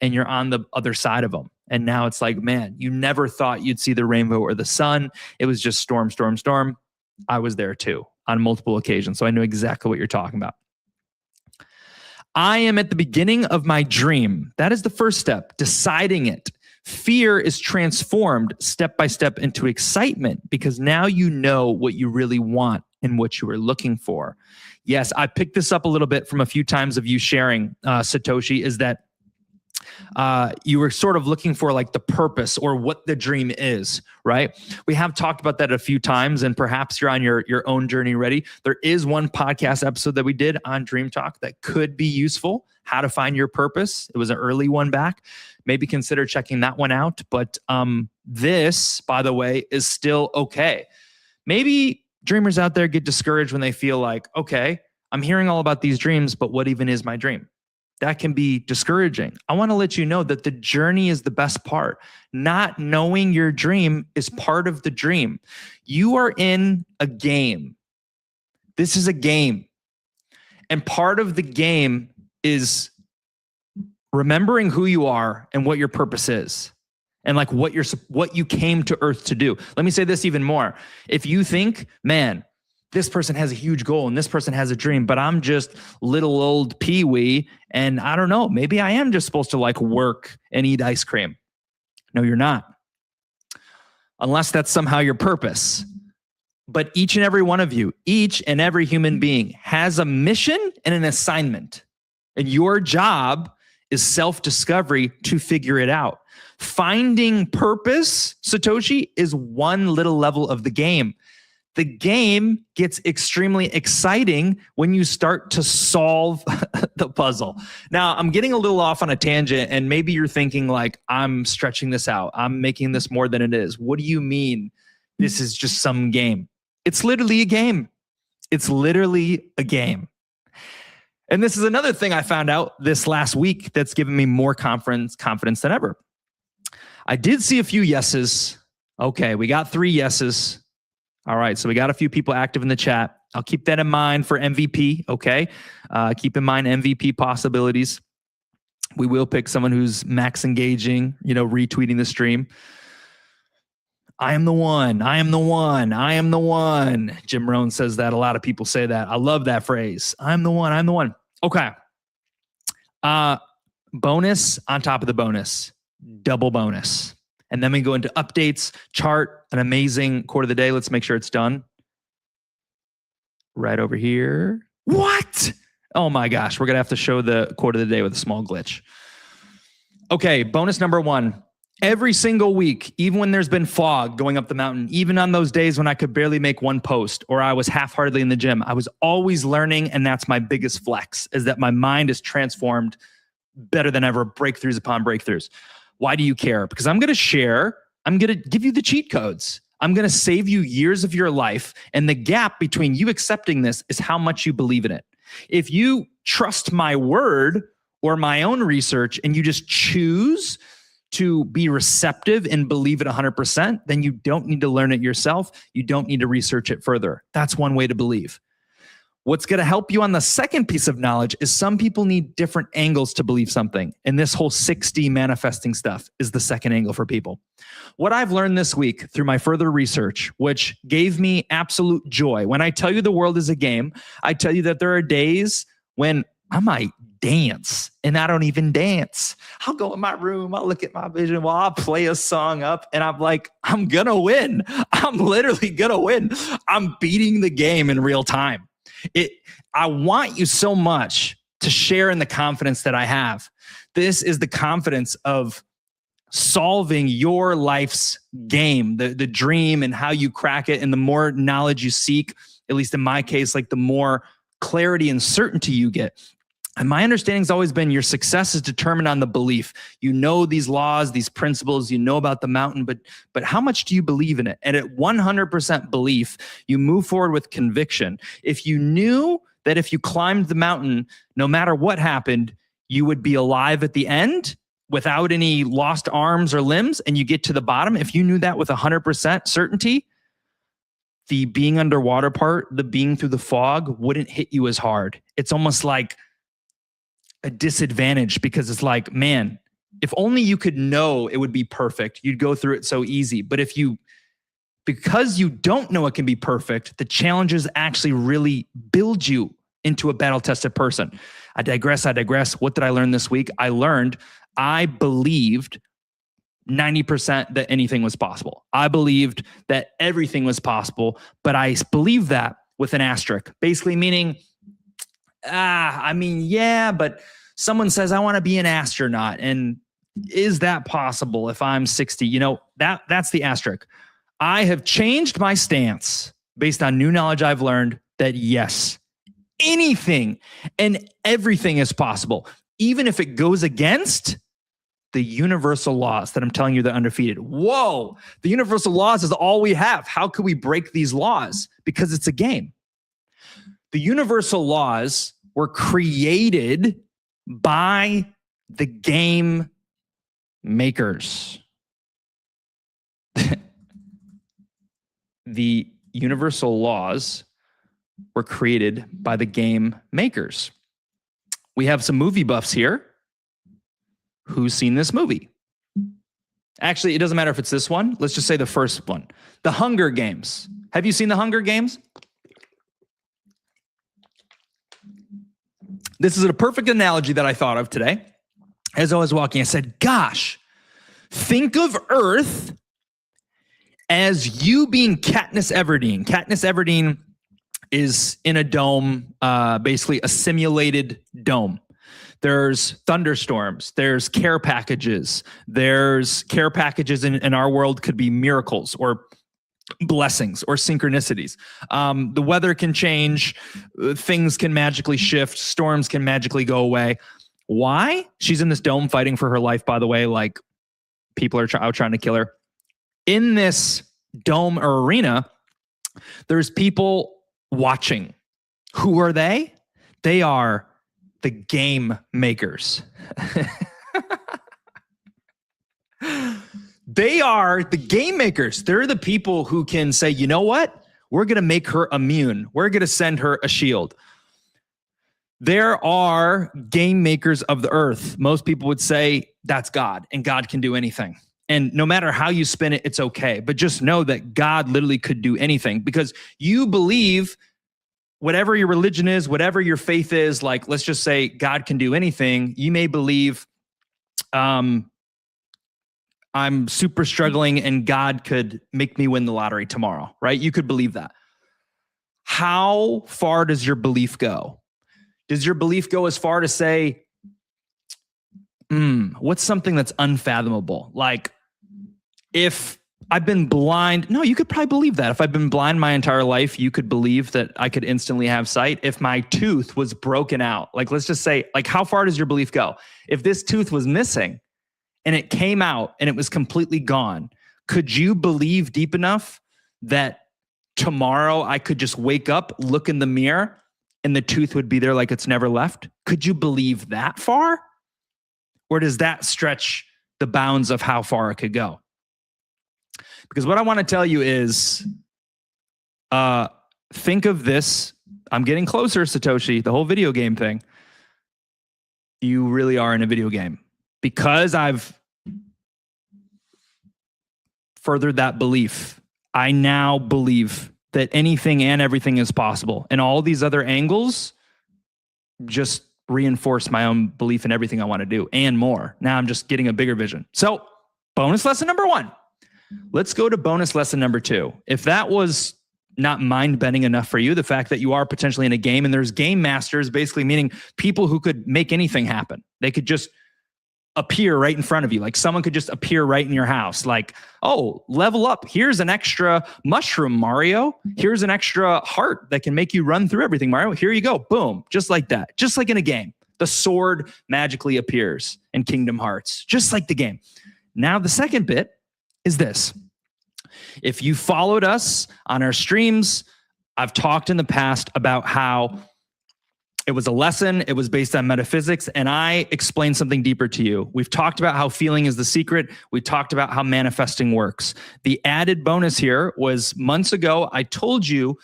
and you're on the other side of them. And now it's like, man, you never thought you'd see the rainbow or the sun. It was just storm. I was there too on multiple occasions. So I know exactly what you're talking about. I am at the beginning of my dream. That is the first step, deciding it. Fear is transformed step by step into excitement because now you know what you really want and what you are looking for. Yes, I picked this up a little bit from a few times of you sharing, Satoshi, is that you were sort of looking for like the purpose or what the dream is, right? We have talked about that a few times, and perhaps you're on your own journey already. There is one podcast episode that we did on Dream Talk that could be useful, how to find your purpose. It was an early one back. Maybe consider checking that one out. But this, by the way, is still okay. Maybe dreamers out there get discouraged when they feel like, okay, I'm hearing all about these dreams, but what even is my dream? That can be discouraging. I want to let you know that the journey is the best part. Not knowing your dream is part of the dream. You are in a game. This is a game. And part of the game is remembering who you are and what your purpose is. And like what you came to earth to do. Let me say this even more. If you think, man, this person has a huge goal and this person has a dream, but I'm just little old Pee-wee. And I don't know, maybe I am just supposed to like work and eat ice cream. No, you're not. Unless that's somehow your purpose. But each and every one of you, each and every human being has a mission and an assignment. And your job is self-discovery to figure it out. Finding purpose, Satoshi, is one little level of the game. The game gets extremely exciting when you start to solve the puzzle. Now, I'm getting a little off on a tangent, and maybe you're thinking like, I'm stretching this out. I'm making this more than it is. What do you mean this is just some game? It's literally a game. It's literally a game. And this is another thing I found out this last week that's given me more confidence than ever. I did see a few yeses. Okay, we got 3 yeses. All right, so we got a few people active in the chat. I'll keep that in mind for MVP, okay? Keep in mind MVP possibilities. We will pick someone who's max engaging, retweeting the stream. I am the one. I am the one. I am the one. Jim Rohn says that. A lot of people say that. I love that phrase. I'm the one. I'm the one. Okay. Bonus on top of the bonus. Double bonus. And then we go into updates, chart, an amazing quote of the day. Let's make sure it's done. Right over here. What? Oh my gosh. We're going to have to show the quote of the day with a small glitch. Okay. Bonus number 1. Every single week, even when there's been fog going up the mountain, even on those days when I could barely make one post or I was half-heartedly in the gym, I was always learning, and that's my biggest flex, is that my mind is transformed better than ever, breakthroughs upon breakthroughs. Why do you care? Because I'm going to give you the cheat codes. I'm going to save you years of your life, and the gap between you accepting this is how much you believe in it. If you trust my word or my own research and you just choose to be receptive and believe it 100%, then you don't need to learn it yourself. You don't need to research it further. That's one way to believe. What's going to help you on the second piece of knowledge is some people need different angles to believe something. And this whole 6D manifesting stuff is the second angle for people. What I've learned this week through my further research, which gave me absolute joy. When I tell you the world is a game, I tell you that there are days when I might dance and I don't even dance. I'll go in my room, I'll look at my vision while I'll play a song up and I'm like, I'm gonna win. I'm literally gonna win. I'm beating the game in real time. I want you so much to share in the confidence that I have. This is the confidence of solving your life's game, the dream and how you crack it. And the more knowledge you seek, at least in my case, like the more clarity and certainty you get. And my understanding has always been your success is determined on the belief. You know these laws, these principles, you know about the mountain, but how much do you believe in it? And at 100% belief, you move forward with conviction. If you knew that if you climbed the mountain, no matter what happened, you would be alive at the end without any lost arms or limbs, and you get to the bottom, if you knew that with 100% certainty, the being underwater part, the being through the fog wouldn't hit you as hard. It's almost like a disadvantage because it's like, man, if only you could know it would be perfect, you'd go through it so easy. But because you don't know it can be perfect, the challenges actually really build you into a battle-tested person. I digress. What did I learn this week? I believed 90% that anything was possible. I believed that everything was possible, but I believed that with an asterisk, basically meaning, but someone says, I want to be an astronaut. And is that possible if I'm 60? That's the asterisk. I have changed my stance based on new knowledge I've learned that yes, anything and everything is possible, even if it goes against the universal laws that I'm telling you, they're undefeated. Whoa, the universal laws is all we have. How could we break these laws? Because it's a game. The universal laws were created by the game makers. The universal laws were created by the game makers. We have some movie buffs here. Who's seen this movie? Actually, it doesn't matter if it's this one. Let's just say the first one. The Hunger Games. Have you seen The Hunger Games? This is a perfect analogy that I thought of today. As I was walking, I said, gosh, think of Earth as you being Katniss Everdeen. Katniss Everdeen is in a dome, basically a simulated dome. There's thunderstorms, there's care packages. There's care packages in our world could be miracles or blessings or synchronicities. The weather can change, things can magically shift, storms can magically go away. Why? She's in this dome fighting for her life, by the way, like people are out trying to kill her. In this dome or arena, there's people watching. Who are they? They are the game makers. They are the game makers. They're the people who can say, you know what? We're going to make her immune. We're going to send her a shield. There are game makers of the earth. Most people would say that's God, and God can do anything. And no matter how you spin it, it's okay. But just know that God literally could do anything because you believe whatever your religion is, whatever your faith is, like let's just say God can do anything. You may believe I'm super struggling and God could make me win the lottery tomorrow, right? You could believe that. How far does your belief go? Does your belief go as far to say, what's something that's unfathomable? Like if I've been blind, no, you could probably believe that. If I've been blind my entire life, you could believe that I could instantly have sight. If my tooth was broken out, like let's just say, like how far does your belief go? If this tooth was missing and it came out and it was completely gone, could you believe deep enough that tomorrow I could just wake up, look in the mirror, and the tooth would be there like it's never left? Could you believe that far? Or does that stretch the bounds of how far it could go? Because what I want to tell you is, think of this. I'm getting closer, Satoshi, the whole video game thing. You really are in a video game. Because I've furthered that belief, I now believe that anything and everything is possible. And all these other angles just reinforce my own belief in everything I want to do and more. Now I'm just getting a bigger vision. So bonus lesson number 1. Let's go to bonus lesson number 2. If that was not mind-bending enough for you, the fact that you are potentially in a game and there's game masters, basically meaning people who could make anything happen. They could just appear right in front of you. Like someone could just appear right in your house. Like, oh, level up. Here's an extra mushroom, Mario. Here's an extra heart that can make you run through everything, Mario. Here you go. Boom. Just like that. Just like in a game. The sword magically appears in Kingdom Hearts. Just like the game. Now, the second bit is this. If you followed us on our streams, I've talked in the past about how it was a lesson, it was based on metaphysics, and I explained something deeper to you. We've talked about how feeling is the secret. We talked about how manifesting works. The added bonus here was months ago, I told you,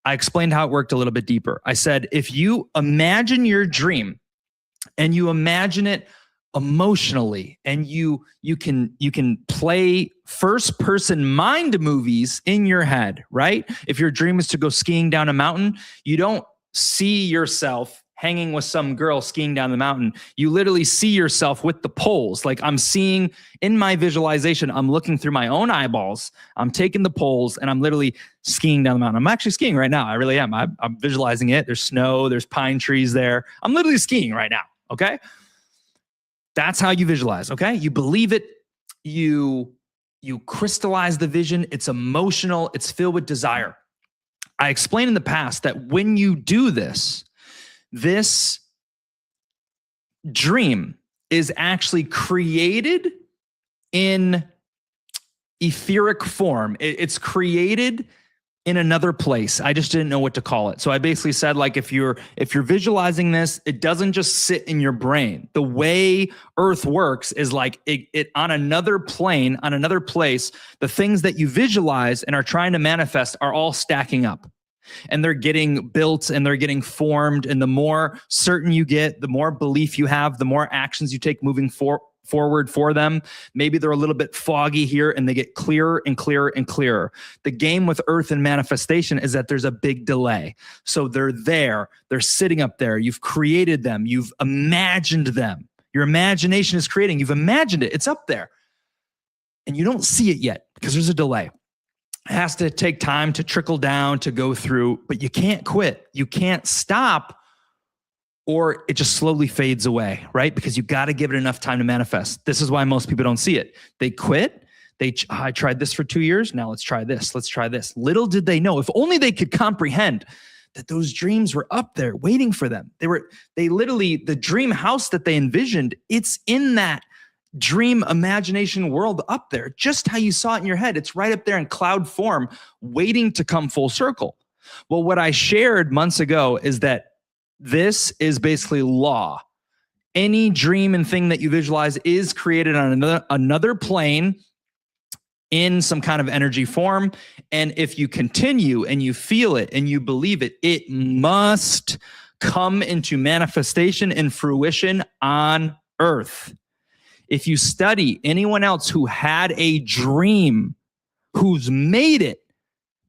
I explained how it worked a little bit deeper. I said, if you imagine your dream and you imagine it emotionally, and you can play first person mind movies in your head, right? If your dream is to go skiing down a mountain, you don't see yourself hanging with some girl skiing down the mountain. You literally see yourself with the poles. Like I'm seeing in my visualization, I'm looking through my own eyeballs. I'm taking the poles and I'm literally skiing down the mountain. I'm actually skiing right now. I really am. I'm visualizing it. There's snow, there's pine trees there. I'm literally skiing right now. Okay. That's how you visualize. Okay. You believe it. You crystallize the vision. It's emotional. It's filled with desire. I explained in the past that when you do this, this dream is actually created in etheric form. It's created in another place. I just didn't know what to call it. So I basically said, like, if you're visualizing this, it doesn't just sit in your brain. The way Earth works is like it on another plane, on another place, the things that you visualize and are trying to manifest are all stacking up. And they're getting built and they're getting formed. And the more certain you get, the more belief you have, the more actions you take moving forward for them. Maybe they're a little bit foggy here and they get clearer and clearer and clearer. The game with Earth and manifestation is that there's a big delay. So they're there. They're sitting up there. You've created them. You've imagined them. Your imagination is creating. You've imagined it. It's up there. And you don't see it yet because there's a delay. It has to take time to trickle down, to go through, but you can't quit. You can't stop, or it just slowly fades away, right? Because you got to give it enough time to manifest. This is why most people don't see it. They quit. I tried this for 2 years. Now let's try this. Let's try this. Little did they know, if only they could comprehend that those dreams were up there waiting for them. They literally, the dream house that they envisioned, it's in that dream imagination world up there, just how you saw it in your head. It's right up there in cloud form, waiting to come full circle. Well, what I shared months ago is that this is basically law. Any dream and thing that you visualize is created on another plane in some kind of energy form. And if you continue and you feel it and you believe it, it must come into manifestation and fruition on earth. If you study anyone else who had a dream, who's made it,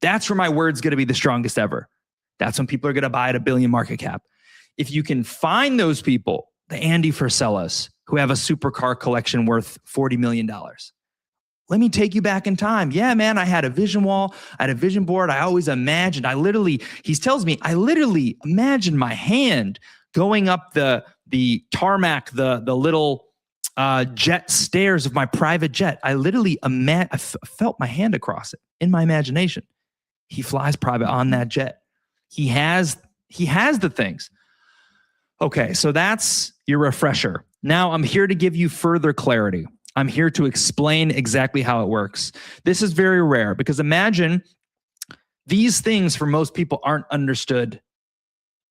that's where my word's going to be the strongest ever. That's when people are going to buy at $1 billion market cap. If you can find those people, the Andy Frisellas, who have a supercar collection worth $40 million. Let me take you back in time. Yeah, man, I had a vision wall. I had a vision board. I always imagined. He tells me, I literally imagined my hand going up the tarmac, the little jet stairs of my private jet. I literally felt my hand across it in my imagination. He flies private on that jet. He has the things. Okay, so that's your refresher. Now I'm here to give you further clarity. I'm here to explain exactly how it works. This is very rare because imagine these things for most people aren't understood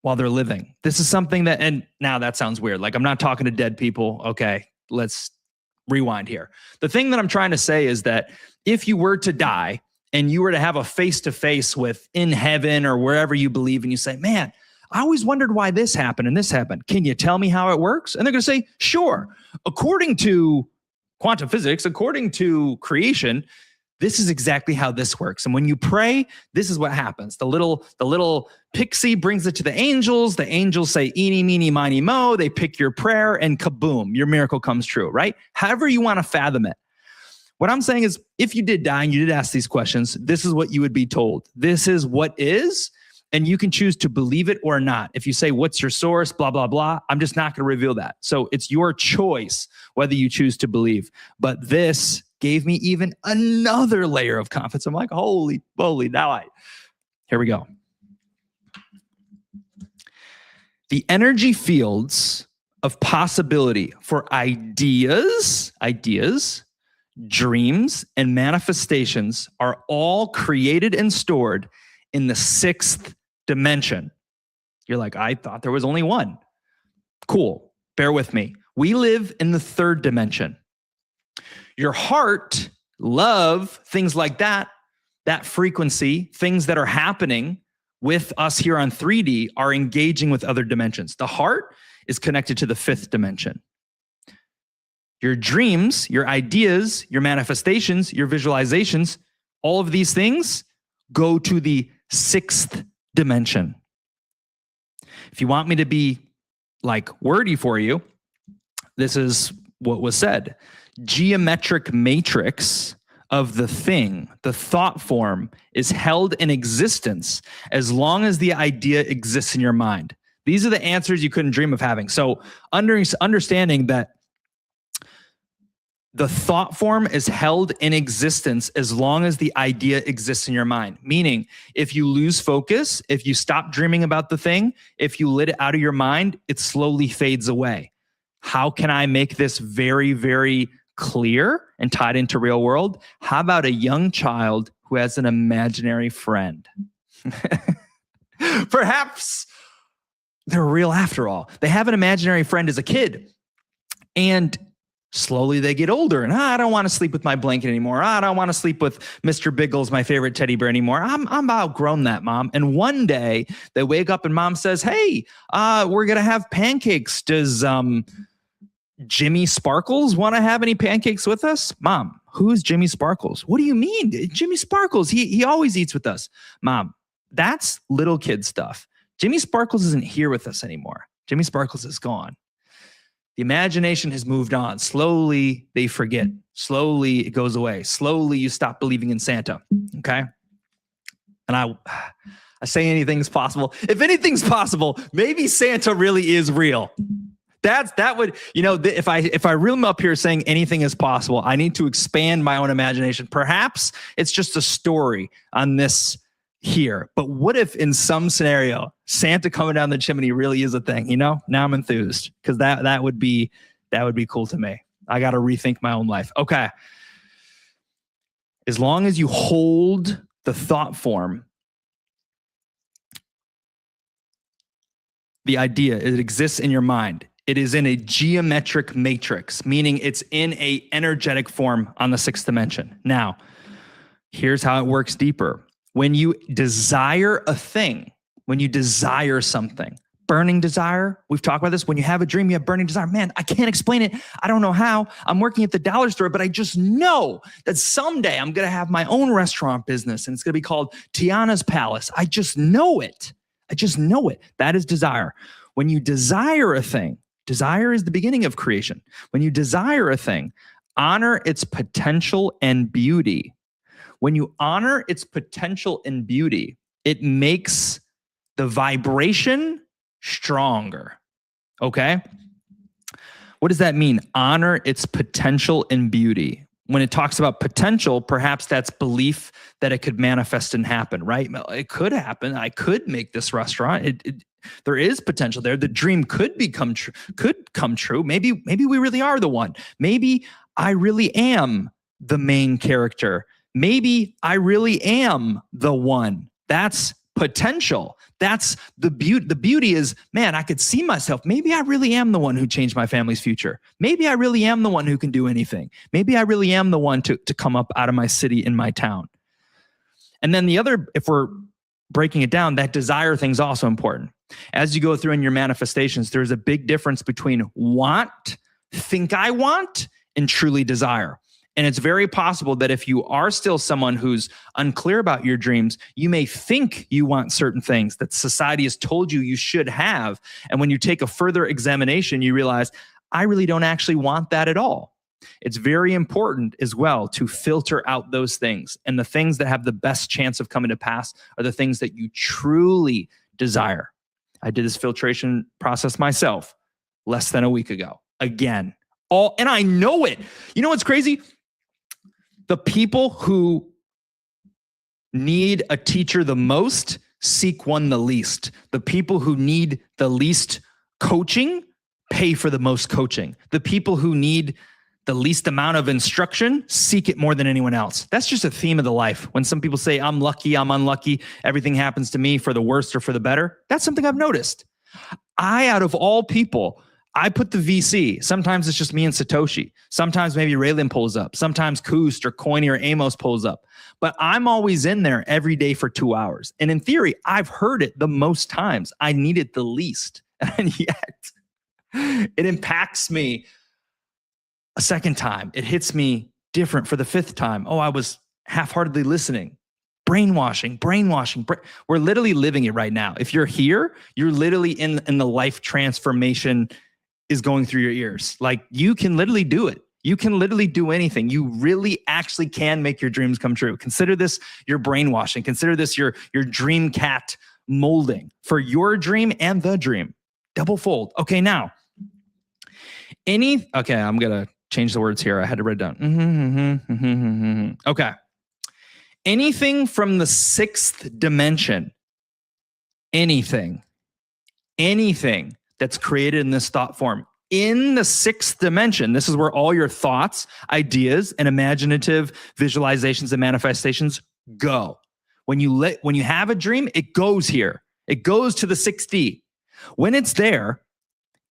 while they're living. This is something that, and now that sounds weird. Like I'm not talking to dead people. Okay, let's rewind here. The thing that I'm trying to say is that if you were to die and you were to have a face-to-face with in heaven or wherever you believe, and you say, man, I always wondered why this happened and this happened. Can you tell me how it works? And they're going to say, sure. According to quantum physics, according to creation, this is exactly how this works. And when you pray, this is what happens. The little pixie brings it to the angels. The angels say, eeny, meeny, miny, mo. They pick your prayer and kaboom, your miracle comes true, right? However you want to fathom it. What I'm saying is, if you did die and you did ask these questions, this is what you would be told. This is what is, and you can choose to believe it or not. If you say, what's your source, blah, blah, blah, I'm just not going to reveal that. So it's your choice whether you choose to believe. But this gave me even another layer of confidence. I'm like, holy moly, here we go. The energy fields of possibility for ideas, dreams, and manifestations are all created and stored in the 6th dimension. You're like, I thought there was only one. Cool. Bear with me. We live in the 3rd dimension. Your heart, love, things like that frequency, things that are happening with us here on 3D are engaging with other dimensions. The heart is connected to the 5th dimension. Your dreams, your ideas, your manifestations, your visualizations, all of these things go to the 6th dimension. If you want me to be like wordy for you, this is what was said. Geometric matrix of the thing, the thought form, is held in existence as long as the idea exists in your mind. These are the answers you couldn't dream of having. So understanding that the thought form is held in existence as long as the idea exists in your mind. Meaning, if you lose focus, if you stop dreaming about the thing, if you let it out of your mind, it slowly fades away. How can I make this very, very clear and tied into real world? How about a young child who has an imaginary friend? Perhaps they're real after all. They have an imaginary friend as a kid, and slowly they get older and I don't want to sleep with my blanket anymore. I don't want to sleep with Mr. Biggles, my favorite teddy bear, anymore. I'm outgrown that, Mom. And one day they wake up and Mom says, hey, we're going to have pancakes. Does Jimmy Sparkles want to have any pancakes with us? Mom, who's Jimmy Sparkles? What do you mean? Jimmy Sparkles, he always eats with us. Mom, that's little kid stuff. Jimmy Sparkles isn't here with us anymore. Jimmy Sparkles is gone. The imagination has moved on. Slowly, they forget. Slowly, it goes away. Slowly, you stop believing in Santa, okay? And I say anything's possible. If anything's possible, maybe Santa really is real. That would, if I reel him up here saying anything is possible, I need to expand my own imagination. Perhaps it's just a story on this here. But what if in some scenario, Santa coming down the chimney really is a thing? Now I'm enthused because that would be cool to me. I got to rethink my own life. Okay. As long as you hold the thought form, the idea, it exists in your mind. It is in a geometric matrix, meaning it's in a energetic form on the 6th dimension. Now, here's how it works deeper. When you desire a thing, when you desire something, burning desire, we've talked about this. When you have a dream, you have burning desire. Man, I can't explain it. I don't know how. I'm working at the dollar store, but I just know that someday I'm going to have my own restaurant business and it's going to be called Tiana's Palace. I just know it. That is desire. When you desire a thing, desire is the beginning of creation. When you desire a thing, honor its potential and beauty. When you honor its potential and beauty, it makes the vibration stronger. Okay? What does that mean? Honor its potential and beauty. When it talks about potential, perhaps that's belief that it could manifest and happen, right? It could happen. I could make this restaurant. There is potential there. The dream could come true. Maybe we really are the one. Maybe I really am the main character. Maybe I really am the one. That's potential. That's the beauty. The beauty is, man, I could see myself. Maybe I really am the one who changed my family's future. Maybe I really am the one who can do anything. Maybe I really am the one to come up out of my city in my town. And then the other, if we're breaking it down, that desire thing's also important. As you go through in your manifestations, there's a big difference between think I want, and truly desire. And it's very possible that if you are still someone who's unclear about your dreams, you may think you want certain things that society has told you should have. And when you take a further examination, you realize, I really don't actually want that at all. It's very important as well to filter out those things. And the things that have the best chance of coming to pass are the things that you truly desire. I did this filtration process myself less than a week ago. Again, and I know it. You know what's crazy? The people who need a teacher the most seek one the least. The people who need the least coaching pay for the most coaching. The people who need the least amount of instruction seek it more than anyone else. That's just a theme of the life. When some people say, I'm lucky, I'm unlucky, everything happens to me for the worst or for the better, that's something I've noticed. Out of all people, I put the VC. Sometimes it's just me and Satoshi. Sometimes maybe Raylan pulls up. Sometimes Koost or Coiny or Amos pulls up. But I'm always in there every day for 2 hours. And in theory, I've heard it the most times. I need it the least. And yet, it impacts me a second time. It hits me different for the 5th time. Oh, I was half-heartedly listening. Brainwashing. We're literally living it right now. If you're here, you're literally in the life transformation is going through your ears. Like, you can literally do it. You can literally do anything. You really actually can make your dreams come true. Consider this your brainwashing. Consider this your dream cat molding for your dream and the dream. Double fold. Okay, now. Okay, I'm going to change the words here. I had to write it down. Okay. Anything from the 6th dimension, anything that's created in this thought form, in the 6th dimension, this is where all your thoughts, ideas, and imaginative visualizations and manifestations go. When you have a dream, it goes here. It goes to the 6D. When it's there,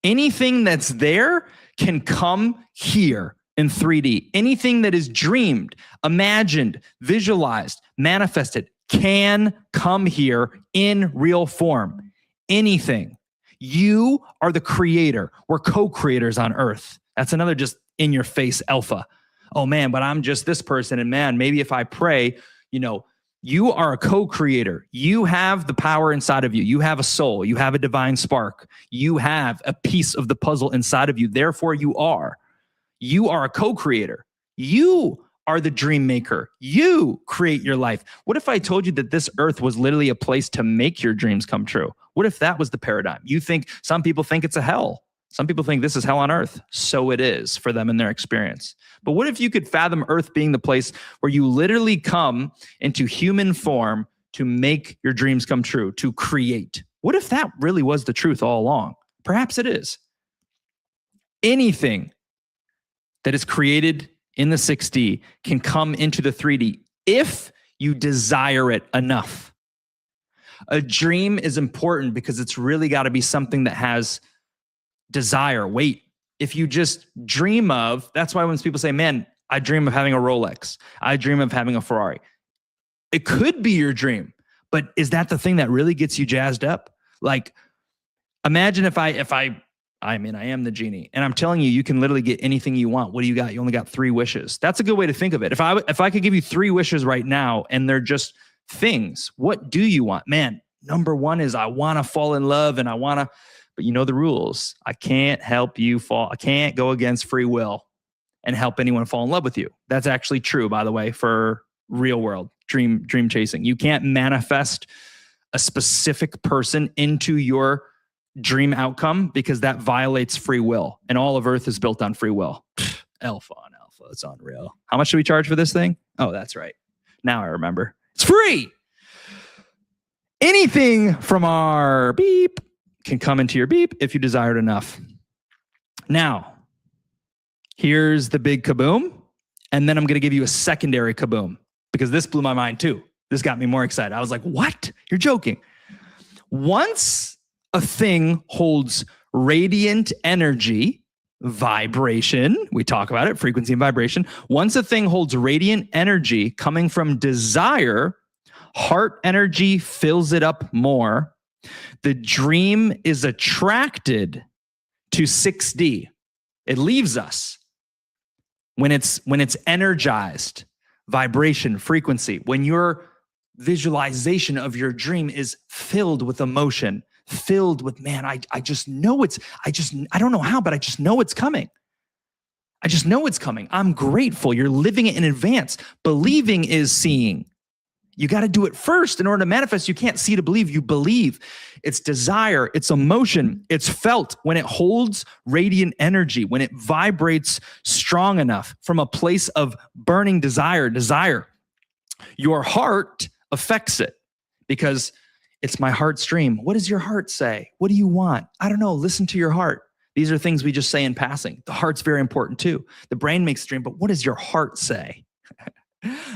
anything that's there can come here in 3D. Anything that is dreamed, imagined, visualized, manifested can come here in real form. Anything. You are the creator. We're co-creators on Earth. That's another just in your face alpha. Oh man, but I'm just this person. And man, maybe if I pray, you are a co-creator. You have the power inside of you. You have a soul. You have a divine spark. You have a piece of the puzzle inside of you. Therefore, you are a co-creator. You are the dream maker. You create your life. What if I told you that this earth was literally a place to make your dreams come true? What if that was the paradigm? Some people think it's a hell. Some people think this is hell on earth. So it is for them in their experience. But what if you could fathom earth being the place where you literally come into human form to make your dreams come true, to create? What if that really was the truth all along? Perhaps it is. Anything that is created in the 6D can come into the 3D if you desire it enough. A dream is important because it's really got to be something that has desire. Wait, if you just dream of, that's why when people say, man, I dream of having a Rolex, I dream of having a Ferrari. It could be your dream, but is that the thing that really gets you jazzed up? Like, imagine if I am the genie and I'm telling you, you can literally get anything you want. What do you got? You only got 3 wishes. That's a good way to think of it. If I could give you 3 wishes right now and they're just things, what do you want? Man, number 1 is I want to fall in love and but you know the rules. I can't help you fall. I can't go against free will and help anyone fall in love with you. That's actually true, by the way, for real world dream chasing. You can't manifest a specific person into your dream outcome because that violates free will. And all of Earth is built on free will. Alpha on alpha. It's unreal. How much do we charge for this thing? Oh, that's right. Now I remember. It's free. Anything from our beep can come into your beep if you desire it enough. Now, here's the big kaboom. And then I'm going to give you a secondary kaboom because this blew my mind too. This got me more excited. I was like, what? You're joking. Once a thing holds radiant energy, vibration, we talk about it, frequency and vibration. Once a thing holds radiant energy coming from desire, heart energy fills it up more. The dream is attracted to 6D. It leaves us when it's energized, vibration, frequency. When your visualization of your dream is filled with emotion, filled with, man, I just know I don't know how, but I just know it's coming. I just know it's coming. I'm grateful. You're living it in advance. Believing is seeing. You got to do it first in order to manifest. You can't see to believe. You believe. It's desire. It's emotion. It's felt when it holds radiant energy, when it vibrates strong enough from a place of burning desire. Your heart affects it because it's my heart's dream. What does your heart say? What do you want? I don't know. Listen to your heart. These are things we just say in passing. The heart's very important too. The brain makes the dream, but what does your heart say?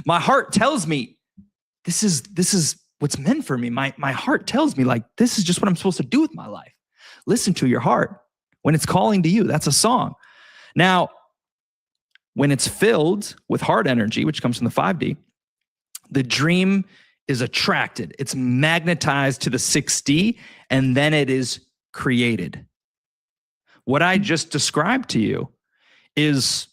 My heart tells me this is what's meant for me. My heart tells me like, this is just what I'm supposed to do with my life. Listen to your heart when it's calling to you. That's a song. Now, when it's filled with heart energy, which comes from the 5D, the dream is attracted. It's magnetized to the 6D, and then it is created. What I just described to you is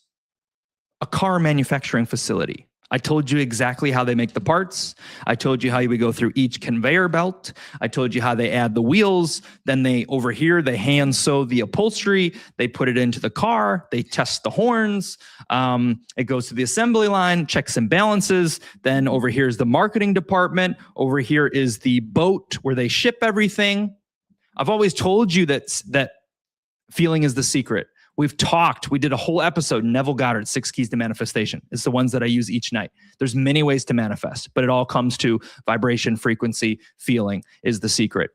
a car manufacturing facility. I told you exactly how they make the parts. I told you how you would go through each conveyor belt. I told you how they add the wheels. Then they hand sew the upholstery. They put it into the car. They test the horns. It goes to the assembly line, checks and balances. Then over here is the marketing department. Over here is the boat where they ship everything. I've always told you that feeling is the secret. We did a whole episode, Neville Goddard, 6 Keys to Manifestation. It's the ones that I use each night. There's many ways to manifest, but it all comes to vibration, frequency, feeling is the secret.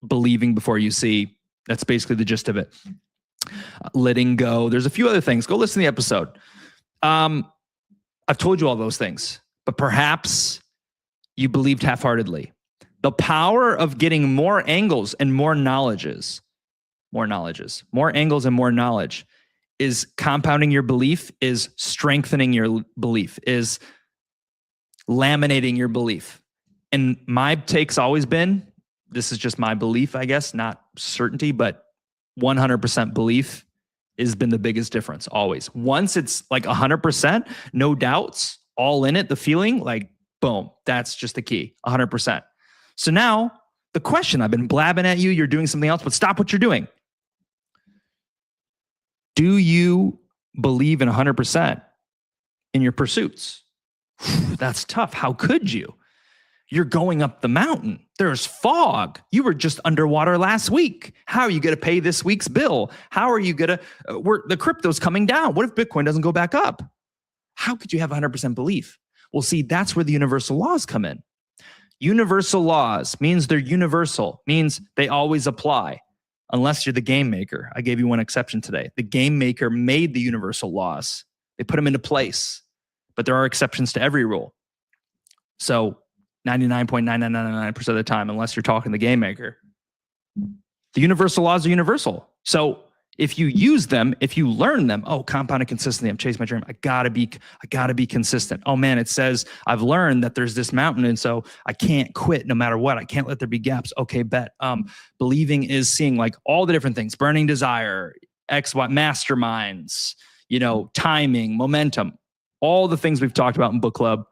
Believing before you see, that's basically the gist of it. Letting go. There's a few other things. Go listen to the episode. I've told you all those things, but perhaps you believed half-heartedly. The power of getting more angles and more angles and more knowledge is compounding your belief, is strengthening your belief, is laminating your belief. And my take's always been, this is just my belief, I guess, not certainty, but 100% belief has been the biggest difference always. Once it's like 100%, no doubts, all in it, the feeling, like, boom, that's just the key, 100%. So now the question, I've been blabbing at you, you're doing something else, but stop what you're doing. Do you believe in 100% in your pursuits. That's tough. How could you? You're going up the mountain. There's fog. You were just underwater last week. How are you going to pay this week's bill? How are you going to, the crypto's coming down. What if Bitcoin doesn't go back up? How could you have 100% belief? Well, see, that's where the universal laws come in. Universal laws means they're universal, means they always apply, unless you're the game maker. I gave you one exception today. The game maker made the universal laws. They put them into place, but there are exceptions to every rule. So 99.9999% of the time, unless you're talking the game maker, the universal laws are universal. So if you use them, if you learn them, oh, compounded consistently, I'm chasing my dream. I gotta be consistent. Oh man, it says I've learned that there's this mountain, and so I can't quit no matter what. I can't let there be gaps. Okay, bet. Believing is seeing, like, all the different things: burning desire, masterminds, timing, momentum, all the things we've talked about in book club.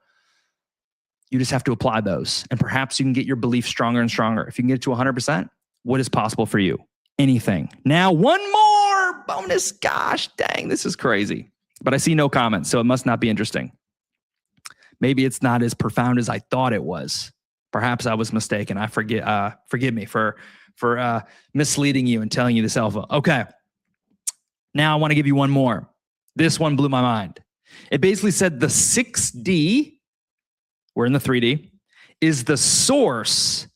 You just have to apply those, and perhaps you can get your belief stronger and stronger. If you can get it to 100%, what is possible for you? Anything. Now, one more bonus. Gosh, dang, this is crazy. But I see no comments, so it must not be interesting. Maybe it's not as profound as I thought it was. Perhaps I was mistaken. Forgive me for misleading you and telling you this alpha. Okay. Now I want to give you one more. This one blew my mind. It basically said the 6D, we're in the 3D, is the source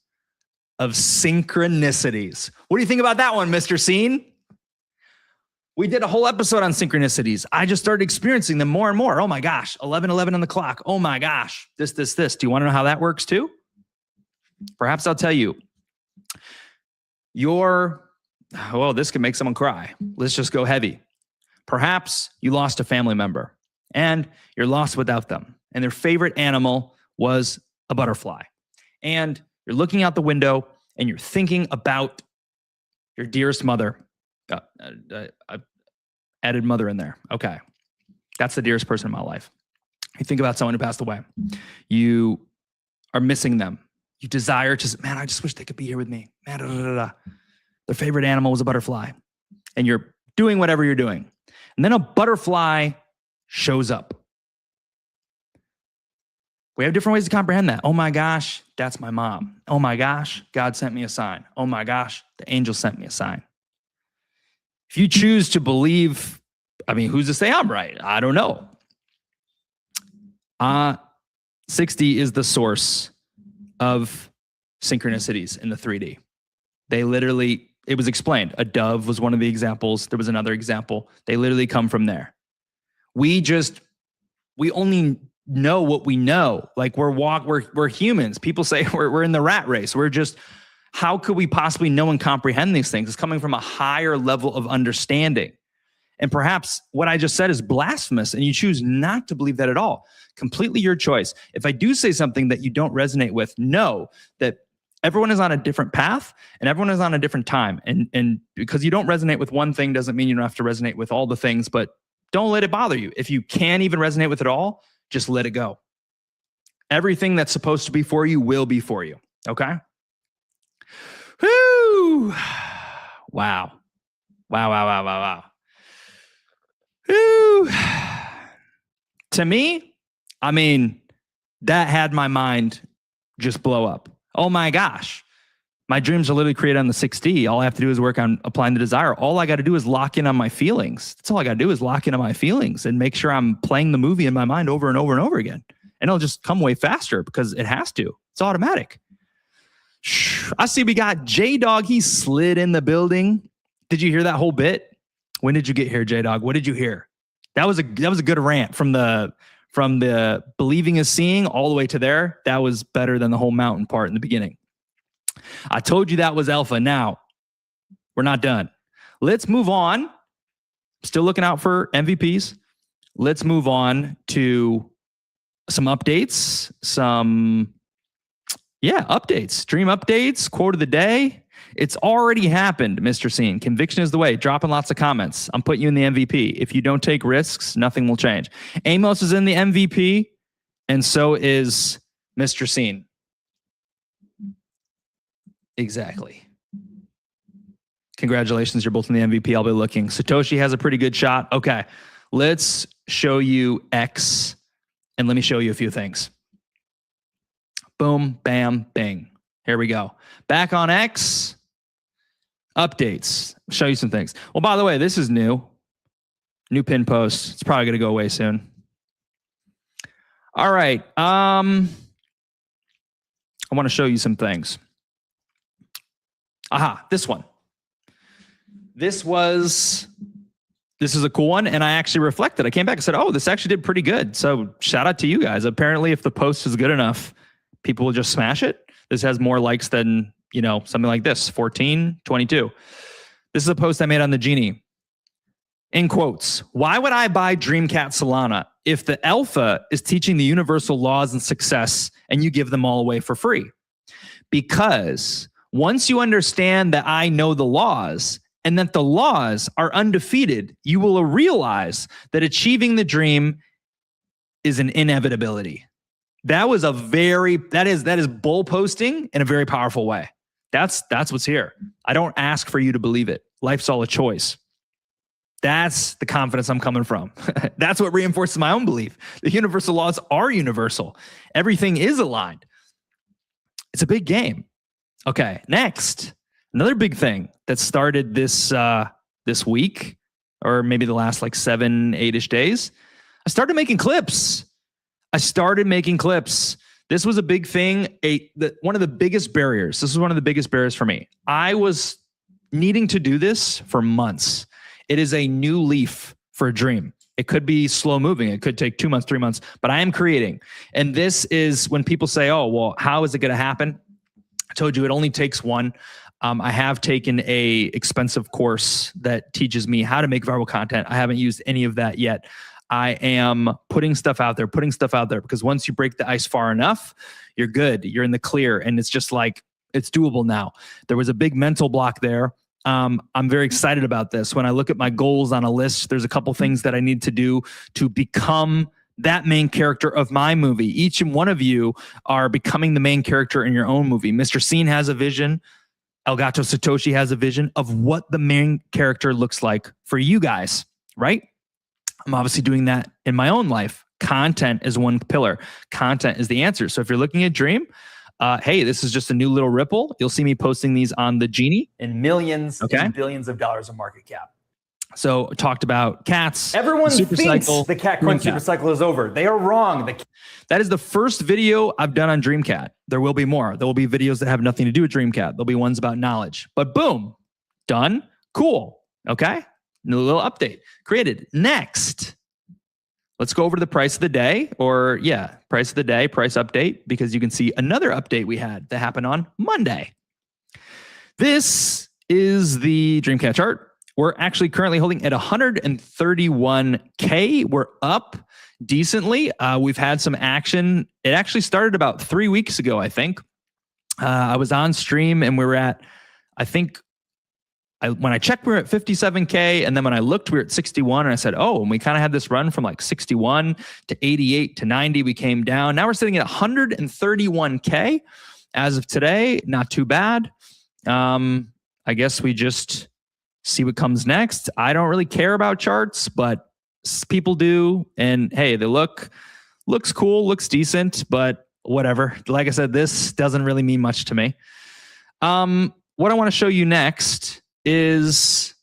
of synchronicities. What do you think about that one, Mr. Scene? We did a whole episode on synchronicities. I just started experiencing them more and more. Oh my gosh, 11:11 on the clock. Oh my gosh, this. Do you want to know how that works too? Perhaps I'll tell you. This could make someone cry. Let's just go heavy. Perhaps you lost a family member and you're lost without them, and their favorite animal was a butterfly. And you're looking out the window and you're thinking about your dearest mother. I added mother in there. Okay. That's the dearest person in my life. You think about someone who passed away. You are missing them. You desire to, man, I just wish they could be here with me. Man, Their favorite animal was a butterfly. And you're doing whatever you're doing. And then a butterfly shows up. We have different ways to comprehend that. Oh my gosh, that's my mom. Oh my gosh, God sent me a sign. Oh my gosh, the angel sent me a sign. If you choose to believe, who's to say I'm right? I don't know. 6D is the source of synchronicities in the 3D. It was explained. A dove was one of the examples. There was another example. They literally come from there. We only know what we know. Like we're humans. People say we're in the rat race. How could we possibly know and comprehend these things? It's coming from a higher level of understanding. And perhaps what I just said is blasphemous, and you choose not to believe that at all. Completely your choice. If I do say something that you don't resonate with, know that everyone is on a different path and everyone is on a different time. And because you don't resonate with one thing doesn't mean you don't have to resonate with all the things, but don't let it bother you. If you can't even resonate with it all, just let it go. Everything that's supposed to be for you will be for you. Okay? Whoo! Wow. Whoo! To me, that had my mind just blow up. Oh my gosh. My dreams are literally created on the 6D. All I have to do is work on applying the desire. All I got to do is lock in on my feelings. That's all I got to do is lock in on my feelings and make sure I'm playing the movie in my mind over and over and over again. And it'll just come way faster because it has to. It's automatic. I see we got J-Dog. He slid in the building. Did you hear that whole bit? When did you get here, J-Dog? What did you hear? That was a good rant from the believing is seeing all the way to there. That was better than the whole mountain part in the beginning. I told you that was alpha. Now, we're not done. Let's move on. Still looking out for MVPs. Let's move on to some updates. Updates. Dream updates. Quote of the day. It's already happened, Mr. Scene. Conviction is the way. Dropping lots of comments. I'm putting you in the MVP. If you don't take risks, nothing will change. Amos is in the MVP, and so is Mr. Scene. Exactly. Congratulations, you're both in the MVP. I'll be looking. Satoshi has a pretty good shot. Okay, let's show you X, and let me show you a few things. Boom, bam, bing. Here we go. Back on X, updates. Show you some things. Well, by the way, this is new. New pin post. It's probably going to go away soon. All right. I want to show you some things. Aha, this one. This is a cool one, and I actually reflected. I came back and said, oh, this actually did pretty good. So shout out to you guys. Apparently, if the post is good enough, people will just smash it. This has more likes than, something like this, 14, 22. This is a post I made on the Genie. In quotes, why would I buy Dreamcat Solana if the alpha is teaching the universal laws and success and you give them all away for free? Because once you understand that I know the laws and that the laws are undefeated, you will realize that achieving the dream is an inevitability. That is bull posting in a very powerful way. That's what's here. I don't ask for you to believe it. Life's all a choice. That's the confidence I'm coming from. That's what reinforces my own belief. The universal laws are universal. Everything is aligned. It's a big game. Okay, next, another big thing that started this week, or maybe the last 7, 8-ish days. I started making clips. This was a big thing. One of the biggest barriers. This was one of the biggest barriers for me. I was needing to do this for months. It is a new leaf for a dream. It could be slow moving. It could take 2 months, 3 months, but I am creating. And this is when people say, oh, well, how is it going to happen? I told you it only takes one. I have taken a expensive course that teaches me how to make viral content. I haven't used any of that yet. I am putting stuff out there because once you break the ice far enough, you're good. You're in the clear. And it's just it's doable now. There was a big mental block there. I'm very excited about this. When I look at my goals on a list, there's a couple things that I need to do to become that main character of my movie. Each and one of you are becoming the main character in your own movie. Mr. Scene has a vision. Elgato Satoshi has a vision of what the main character looks like for you guys, right? I'm obviously doing that in my own life. Content is one pillar. Content is the answer. So if you're looking at Dream, hey, this is just a new little ripple. You'll see me posting these on the Genie. And millions and billions of dollars of market cap. So talked about cats. Everyone thinks the cat coin super cycle is over. They are wrong. That is the first video I've done on Dreamcat. There will be more. There will be videos that have nothing to do with Dreamcat. There'll be ones about knowledge. But boom, done. Cool. Okay. New little update created. Next, let's go over to the price of the day, price of the day, price update, because you can see another update we had that happened on Monday. This is the Dreamcat chart. We're actually currently holding at 131K. We're up decently. We've had some action. It actually started about 3 weeks ago, I think. I was on stream and we were at, when I checked, we were at 57K. And then when I looked, we were at 61. And I said, oh, and we kind of had this run from 61 to 88 to 90. We came down. Now we're sitting at 131K as of today. Not too bad. I guess we just see what comes next. I don't really care about charts, but people do. And hey, they looks cool, looks decent, but whatever. Like I said, this doesn't really mean much to me. What I want to show you next is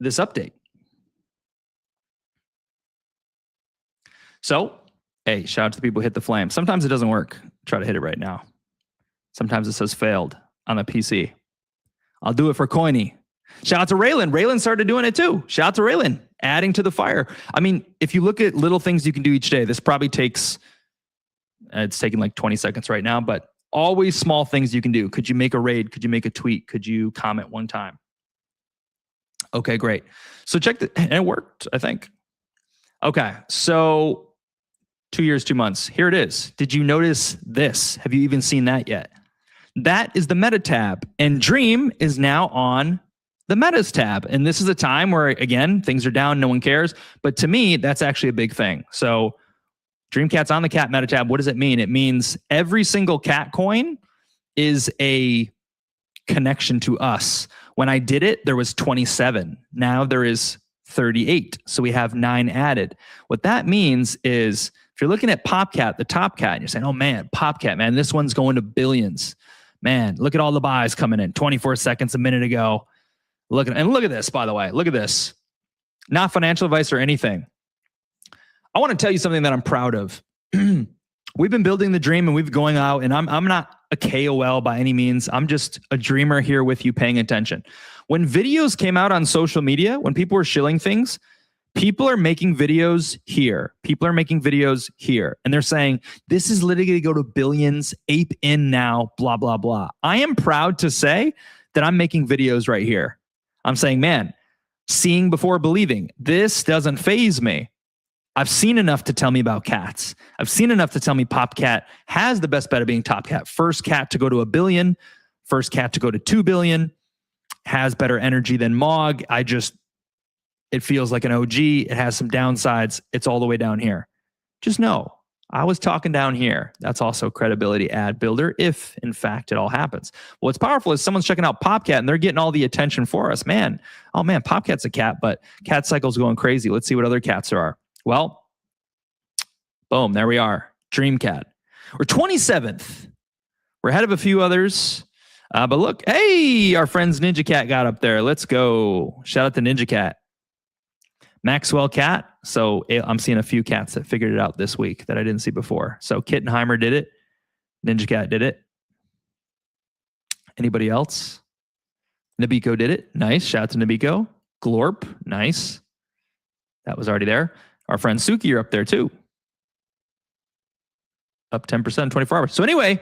this update. So, hey, shout out to the people who hit the flame. Sometimes it doesn't work. Try to hit it right now. Sometimes it says failed on the PC. I'll do it for Coiny. Shout out to Raylan. Raylan started doing it too. Shout out to Raylan, adding to the fire. I mean, if you look at little things you can do each day, this probably takes, it's taking 20 seconds right now, but always small things you can do. Could you make a raid? Could you make a tweet? Could you comment one time? Okay, great. So check that, and it worked, I think. Okay, so 2 years, 2 months. Here it is. Did you notice this? Have you even seen that yet? That is the meta tab, and Dream is now on the metas tab. And this is a time where, again, things are down, no one cares. But to me, that's actually a big thing. So Dreamcat's on the cat meta tab. What does it mean? It means every single cat coin is a connection to us. When I did it, there was 27. Now there is 38. So we have 9 added. What that means is if you're looking at PopCat, the top cat, and you're saying, oh man, PopCat, man, this one's going to billions. Man, look at all the buys coming in 24 seconds a minute ago. Look at this, by the way. Look at this. Not financial advice or anything. I want to tell you something that I'm proud of. We've been building the dream and we've going out, and I'm not a KOL by any means. I'm just a dreamer here with you paying attention. When videos came out on social media, when people were shilling things, people are making videos here. People are making videos here. And they're saying, this is literally going to go to billions, ape in now, blah, blah, blah. I am proud to say that I'm making videos right here. I'm saying, man, seeing before believing. This doesn't faze me. I've seen enough to tell me about cats. I've seen enough to tell me PopCat has the best bet of being top cat. First cat to go to 1 billion, first cat to go to 2 billion, has better energy than Mog. It feels like an OG. It has some downsides. It's all the way down here. Just know, I was talking down here. That's also credibility ad builder if, in fact, it all happens. What's powerful is someone's checking out PopCat and they're getting all the attention for us. Man, oh man, PopCat's a cat, but cat cycle's going crazy. Let's see what other cats there are. Well, boom, there we are. Dreamcat. We're 27th. We're ahead of a few others. But look, hey, our friends Ninja Cat got up there. Let's go. Shout out to Ninja Cat. Maxwell Cat. So I'm seeing a few cats that figured it out this week that I didn't see before. So Kittenheimer did it. Ninja Cat did it. Anybody else? Nabiko did it. Nice. Shout out to Nabiko. Glorp. Nice. That was already there. Our friend Suki, you're up there too. Up 10%, 24 hours. So anyway,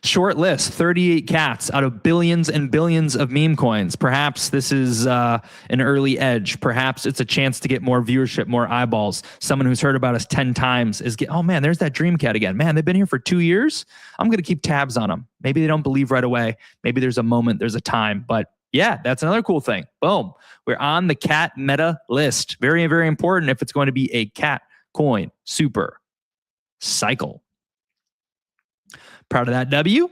short list, 38 cats out of billions and billions of meme coins. Perhaps this is an early edge. Perhaps it's a chance to get more viewership, more eyeballs. Someone who's heard about us 10 times oh man, there's that dream cat again. Man, they've been here for 2 years. I'm going to keep tabs on them. Maybe they don't believe right away. Maybe there's a moment, there's a time. But yeah, that's another cool thing. Boom. We're on the cat meta list. Very, very important if it's going to be a cat coin super cycle. Proud of that W.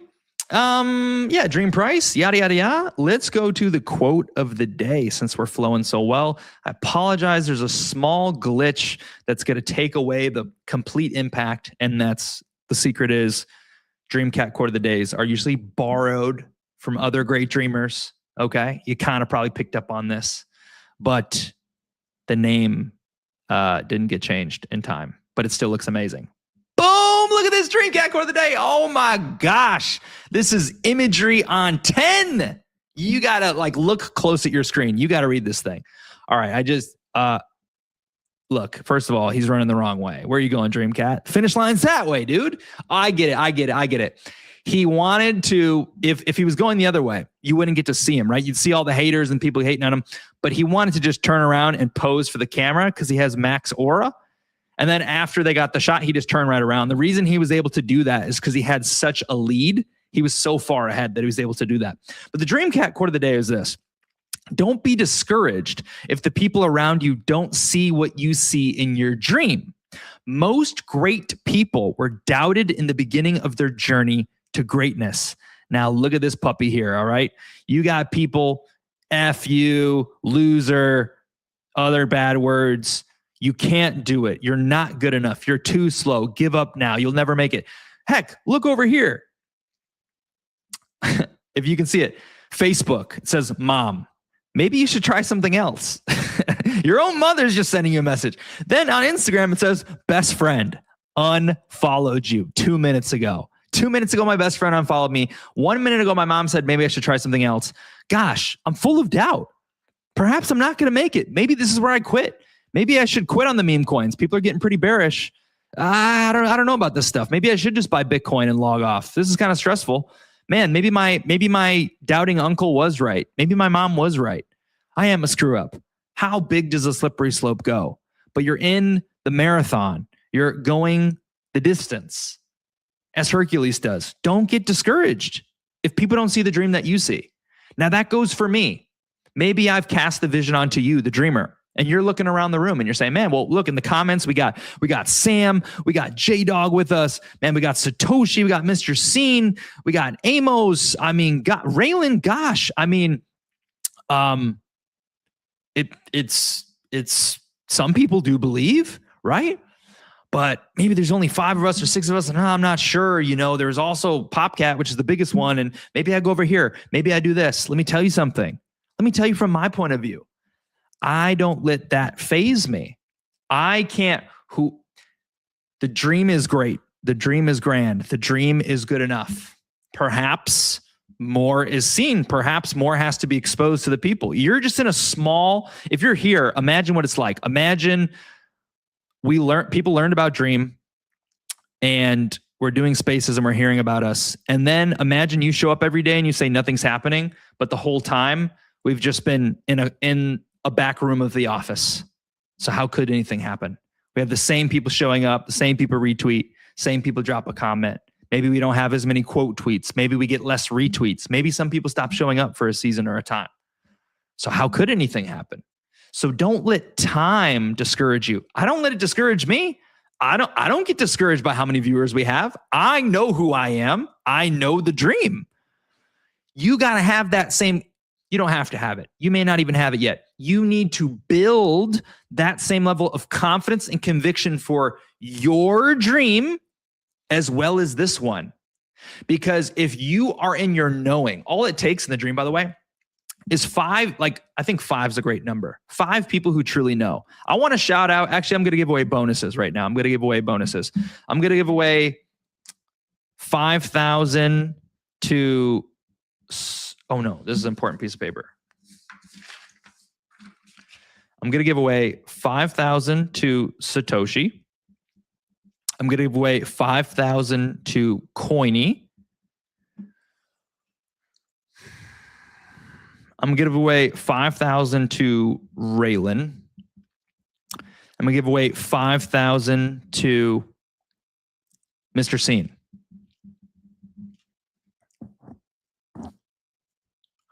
Yeah, dream price, yada, yada, yada. Let's go to the quote of the day since we're flowing so well. I apologize. There's a small glitch that's going to take away the complete impact. And that's the secret is Dreamcat quote of the days are usually borrowed from other great dreamers. Okay. You kind of probably picked up on this, but the name didn't get changed in time, but it still looks amazing. Boom! Look at this Dreamcat quote of the day. Oh my gosh. This is imagery on 10. You got to look close at your screen. You got to read this thing. All right. Look, first of all, he's running the wrong way. Where are you going, Dreamcat? Finish line's that way, dude. I get it. He wanted to, if he was going the other way, you wouldn't get to see him, right? You'd see all the haters and people hating on him, but he wanted to just turn around and pose for the camera because he has max aura. And then after they got the shot, he just turned right around. The reason he was able to do that is because he had such a lead. He was so far ahead that he was able to do that. But the Dreamcat quote of the day is this. Don't be discouraged if the people around you don't see what you see in your dream. Most great people were doubted in the beginning of their journey to greatness. Now look at this puppy here, all right? You got people, F you, loser, other bad words. You can't do it. You're not good enough. You're too slow. Give up now. You'll never make it. Heck, look over here. If you can see it, Facebook, it says, Mom, maybe you should try something else. Your own mother's just sending you a message. Then on Instagram, it says, best friend unfollowed you 2 minutes ago. 2 minutes ago, my best friend unfollowed me. 1 minute ago, my mom said, maybe I should try something else. Gosh, I'm full of doubt. Perhaps I'm not going to make it. Maybe this is where I quit. Maybe I should quit on the meme coins. People are getting pretty bearish. I don't know about this stuff. Maybe I should just buy Bitcoin and log off. This is kind of stressful. Man, maybe my doubting uncle was right. Maybe my mom was right. I am a screw up. How big does a slippery slope go? But you're in the marathon. You're going the distance as Hercules does. Don't get discouraged if people don't see the dream that you see. Now that goes for me. Maybe I've cast the vision onto you, the dreamer. And you're looking around the room and you're saying, man, well, look in the comments. We got Sam, we got J-Dog with us. Man, we got Satoshi, we got Mr. Scene, we got Amos. I mean, Raylan, gosh. I mean, it's it's some people do believe, right? But maybe there's only 5 of us or 6 of us, and I'm not sure. You know, there's also PopCat, which is the biggest one, and maybe I go over here. Maybe I do this. Let me tell you something. Let me tell you from my point of view. I don't let that phase me. I can't. The dream is great. The dream is grand. The dream is good enough. Perhaps more is seen. Perhaps more has to be exposed to the people. You're just in a small, if you're here, imagine what it's like. Imagine people learned about Dream and we're doing spaces and we're hearing about us. And then imagine you show up every day and you say nothing's happening, but the whole time we've just been in a back room of the office. So how could anything happen? We have the same people showing up, the same people retweet, same people drop a comment. Maybe we don't have as many quote tweets. Maybe we get less retweets. Maybe some people stop showing up for a season or a time. So how could anything happen? So don't let time discourage you. I don't let it discourage me. I don't get discouraged by how many viewers we have. I know who I am. I know the dream. You got to have that same. You don't have to have it. You may not even have it yet. You need to build that same level of confidence and conviction for your dream as well as this one. Because if you are in your knowing, all it takes in the dream, by the way, is 5. Like, I think 5 is a great number. 5 people who truly know. I want to shout out. Actually, I'm going to give away bonuses right now. I'm going to give away bonuses. I'm going to give away 5,000 to. Oh no, this is an important piece of paper. I'm going to give away 5,000 to Satoshi. I'm going to give away 5,000 to Coiny. I'm going to give away 5,000 to Raylan. I'm going to give away 5,000 to Mr. Scene.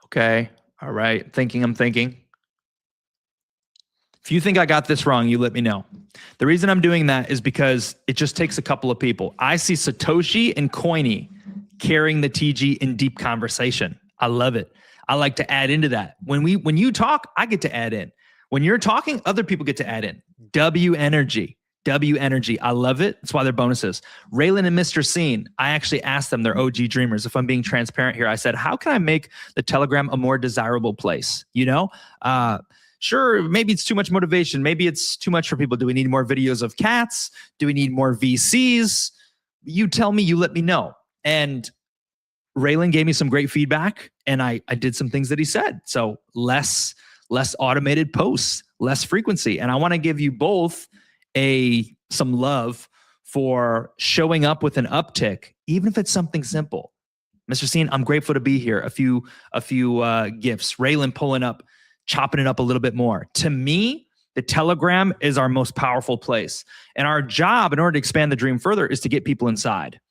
Okay. All right. I'm thinking. If you think I got this wrong, you let me know. The reason I'm doing that is because it just takes a couple of people. I see Satoshi and Coiny carrying the TG in deep conversation. I love it. I like to add into that. When you talk, I get to add in. When you're talking, other people get to add in. W energy. I love it. That's why they're bonuses. Raylan and Mr. Scene, I actually asked them, they're OG dreamers. If I'm being transparent here, I said, how can I make the Telegram a more desirable place? You know, sure, maybe it's too much motivation. Maybe it's too much for people. Do we need more videos of cats? Do we need more VCs? You tell me, you let me know. And Raylan gave me some great feedback, and I did some things that he said. So less automated posts, less frequency. And I want to give you both some love for showing up with an uptick, even if it's something simple. Mr. Scene, I'm grateful to be here. A few gifts. Raylan pulling up, chopping it up a little bit more. To me, the Telegram is our most powerful place. And our job, in order to expand the dream further, is to get people inside.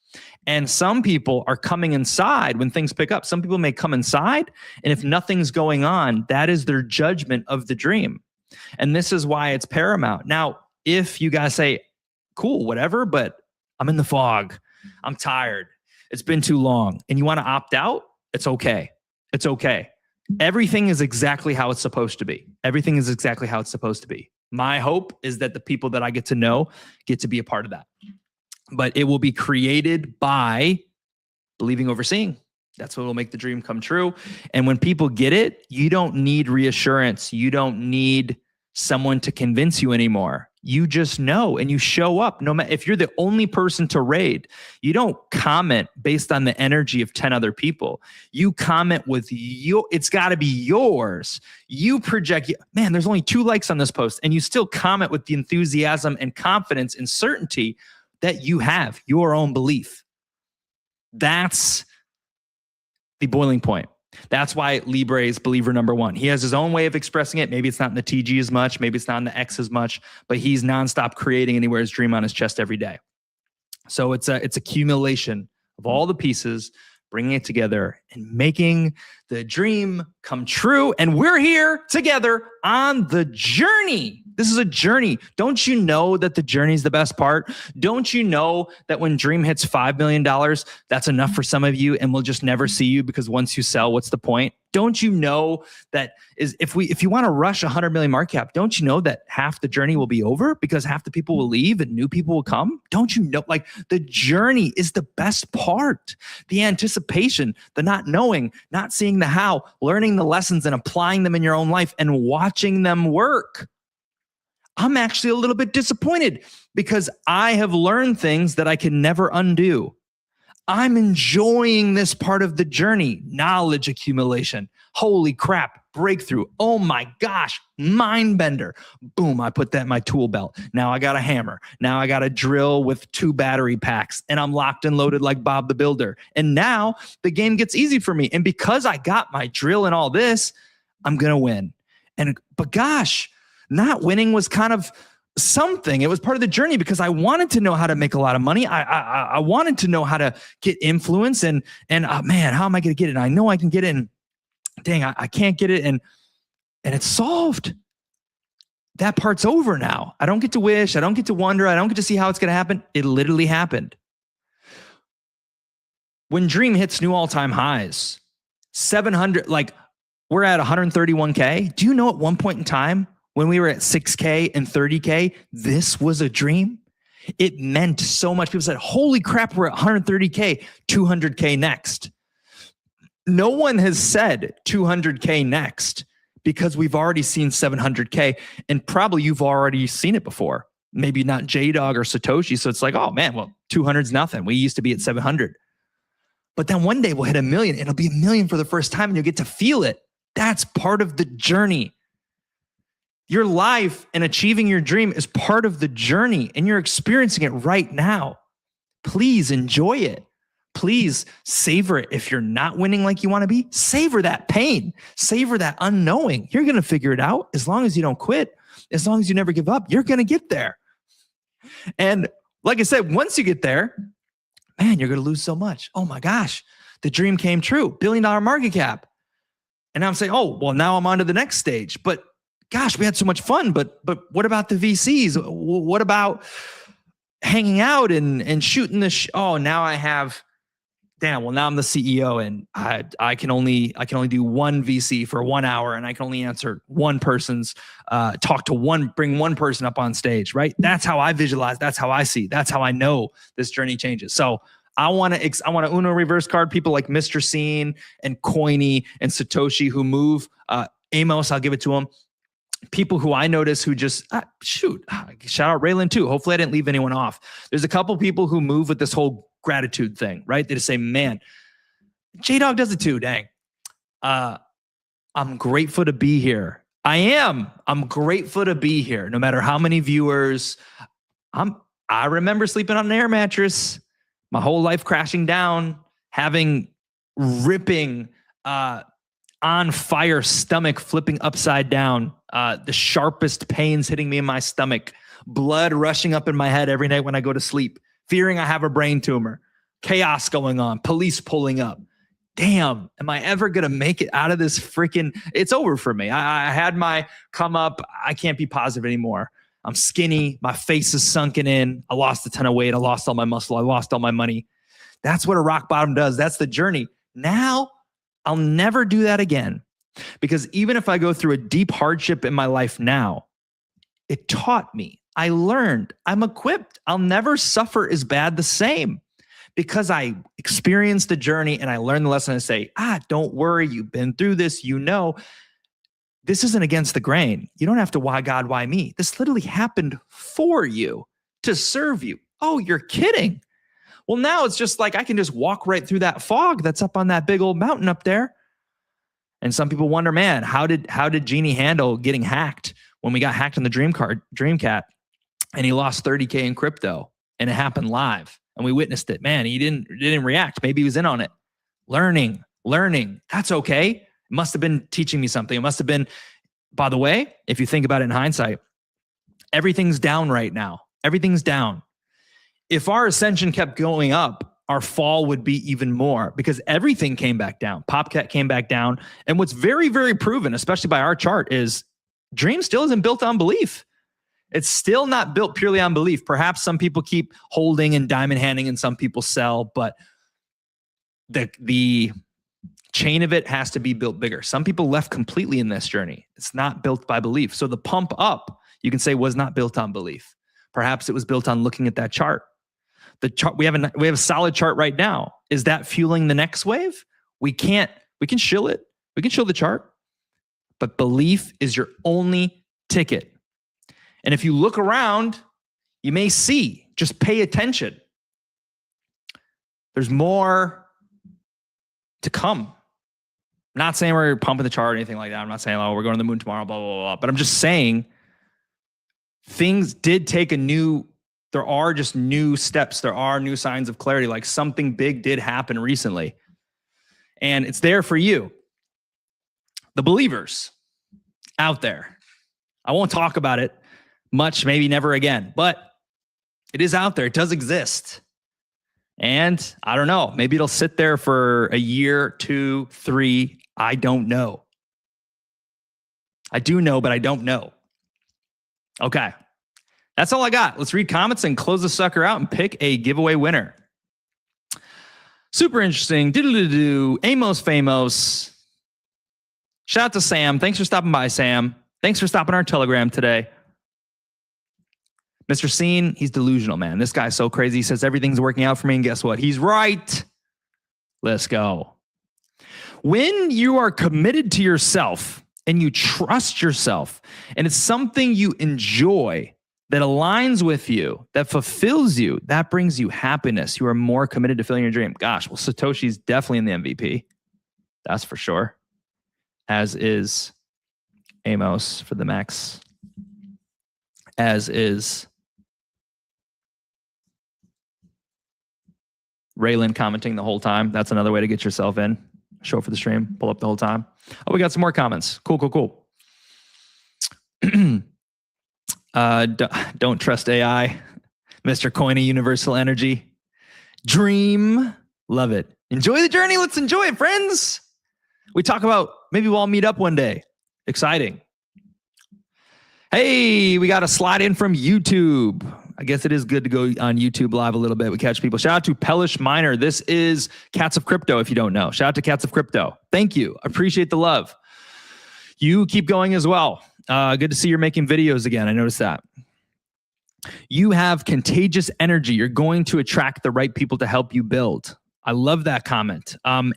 And some people are coming inside when things pick up. Some people may come inside, and if nothing's going on, that is their judgment of the dream. And this is why it's paramount. Now, if you guys say, cool, whatever, but I'm in the fog, I'm tired, it's been too long, and you want to opt out, it's okay. It's okay. Everything is exactly how it's supposed to be. Everything is exactly how it's supposed to be. My hope is that the people that I get to know get to be a part of that. But it will be created by believing over seeing. That's what will make the dream come true. And when people get it, you don't need reassurance. You don't need someone to convince you anymore. You just know, and you show up. No matter if you're the only person to raid, you don't comment based on the energy of 10 other people. You comment with it's got to be yours. You project, man, there's only 2 likes on this post, and you still comment with the enthusiasm and confidence and certainty that you have your own belief. That's the boiling point. That's why Libre is believer number 1. He has his own way of expressing it. Maybe it's not in the TG as much. Maybe it's not in the X as much, but he's nonstop creating and he wears dream on his chest every day. So it's accumulation of all the pieces, bringing it together and making the dream come true. And we're here together on the journey. This is a journey. Don't you know that the journey is the best part? Don't you know that when Dream hits $5 million, that's enough for some of you and we'll just never see you because once you sell, what's the point? Don't you know that if you want to rush 100 million market cap, don't you know that half the journey will be over because half the people will leave and new people will come? Don't you know, like, the journey is the best part. The anticipation, the not knowing, not seeing the how, learning the lessons and applying them in your own life and watching them work. I'm actually a little bit disappointed because I have learned things that I can never undo. I'm enjoying this part of the journey. Knowledge accumulation. Holy crap. Breakthrough. Oh my gosh. Mind bender. Boom. I put that in my tool belt. Now I got a hammer. Now I got a drill with 2 battery packs and I'm locked and loaded like Bob the Builder. And now the game gets easy for me. And because I got my drill and all this, I'm going to win. But gosh, not winning was kind of something. It was part of the journey because I wanted to know how to make a lot of money. I wanted to know how to get influence and man, how am I going to get it? I know I can get it. And dang, I can't get it. And it's solved. That part's over now. I don't get to wish. I don't get to wonder. I don't get to see how it's going to happen. It literally happened. When Dream hits new all-time highs, 700, like we're at 131K. Do you know at one point in time, when we were at 6K and 30K, this was a dream? It meant so much. People said, holy crap, we're at 130K, 200K next. No one has said 200K next because we've already seen 700K and probably you've already seen it before. Maybe not J-Dog or Satoshi. So it's like, oh man, well, 200's nothing. We used to be at 700. But then one day we'll hit 1 million. It'll be 1 million for the first time and you'll get to feel it. That's part of the journey. Your life and achieving your dream is part of the journey and you're experiencing it right now. Please enjoy it. Please savor it. If you're not winning like you want to be, savor that pain. Savor that unknowing. You're going to figure it out as long as you don't quit. As long as you never give up, you're going to get there. And like I said, once you get there, man, you're going to lose so much. Oh my gosh, the dream came true. $1 billion market cap. And I'm saying, oh, well, now I'm on to the next stage. But gosh, we had so much fun, but what about the VCs? What about hanging out and shooting the oh, now I have, damn, well, now I'm the CEO and I can only do one VC for 1 hour and I can only answer one person's, bring one person up on stage, right? That's how I visualize. That's how I see. That's how I know this journey changes. So I want to Uno reverse card people like Mr. Scene and Coiny and Satoshi who move. Amos, I'll give it to him. People who I notice who just, shout out Raylan too. Hopefully I didn't leave anyone off. There's a couple people who move with this whole gratitude thing, right? They just say, man, J-Dog does it too, dang. I'm grateful to be here. I'm grateful to be here. No matter how many viewers, I remember sleeping on an air mattress, my whole life crashing down, having ripping, on fire stomach flipping upside down, the sharpest pains hitting me in my stomach, blood rushing up in my head every night when I go to sleep, fearing I have a brain tumor, chaos going on, police pulling up. Damn, am I ever going to make it out of this freaking, it's over for me. I had my come up. I can't be positive anymore. I'm skinny. My face is sunken in. I lost a ton of weight. I lost all my muscle. I lost all my money. That's what a rock bottom does. That's the journey. Now, I'll never do that again because even if I go through a deep hardship in my life now, it taught me. I learned. I'm equipped. I'll never suffer as bad the same because I experienced the journey and I learned the lesson and say, don't worry. You've been through this. You know, this isn't against the grain. You don't have to why God, why me? This literally happened for you to serve you. Oh, you're kidding. Well, now it's just like I can just walk right through that fog that's up on that big old mountain up there. And some people wonder, man, how did Genie handle getting hacked when we got hacked on the Dreamcat and he lost 30K in crypto and it happened live and we witnessed it. Man, he didn't react. Maybe he was in on it. Learning. That's okay. It must have been teaching me something. It must have been, by the way, if you think about it in hindsight, everything's down right now. Everything's down. If our ascension kept going up, our fall would be even more because everything came back down. PopCat came back down. And what's very, very proven, especially by our chart, is Dream still isn't built on belief. It's still not built purely on belief. Perhaps some people keep holding and diamond handing and some people sell, but the chain of it has to be built bigger. Some people left completely in this journey. It's not built by belief. So the pump up, you can say, was not built on belief. Perhaps it was built on looking at that chart. The chart, we have a solid chart right now. Is that fueling the next wave? We can shill it. We can shill the chart. But belief is your only ticket. And if you look around, you may see, just pay attention. There's more to come. I'm not saying we're pumping the chart or anything like that. I'm not saying, oh, we're going to the moon tomorrow, blah, blah, blah. But I'm just saying things did take there are just new steps. There are new signs of clarity. Like something big did happen recently. And it's there for you. The believers out there. I won't talk about it much, maybe never again, but it is out there. It does exist. And I don't know, maybe it'll sit there for a year, 2, 3. I don't know. I do know, but I don't know. Okay. That's all I got. Let's read comments and close the sucker out and pick a giveaway winner. Super interesting. Doodle-doo-doo. Amos Famos. Shout out to Sam. Thanks for stopping by, Sam. Thanks for stopping our Telegram today. Mr. Scene, he's delusional, man. This guy's so crazy. He says everything's working out for me, and guess what? He's right. Let's go. When you are committed to yourself and you trust yourself, and it's something you enjoy, that aligns with you, that fulfills you, that brings you happiness. You are more committed to filling your dream. Gosh, well, Satoshi's definitely in the MVP. That's for sure. As is Amos for the max. As is Raylan commenting the whole time. That's another way to get yourself in. Show up for the stream. Pull up the whole time. Oh, we got some more comments. Cool. Don't trust AI. Mr. Coiny, Universal Energy. Dream. Love it. Enjoy the journey. Let's enjoy it, friends. We talk about maybe we'll all meet up one day. Exciting. Hey, we got a slide in from YouTube. I guess it is good to go on YouTube live a little bit. We catch people. Shout out to Pellish Miner. This is Cats of Crypto, if you don't know. Shout out to Cats of Crypto. Thank you. Appreciate the love. You keep going as well. Good to see you're making videos again. I noticed that. You have contagious energy. You're going to attract the right people to help you build. I love that comment.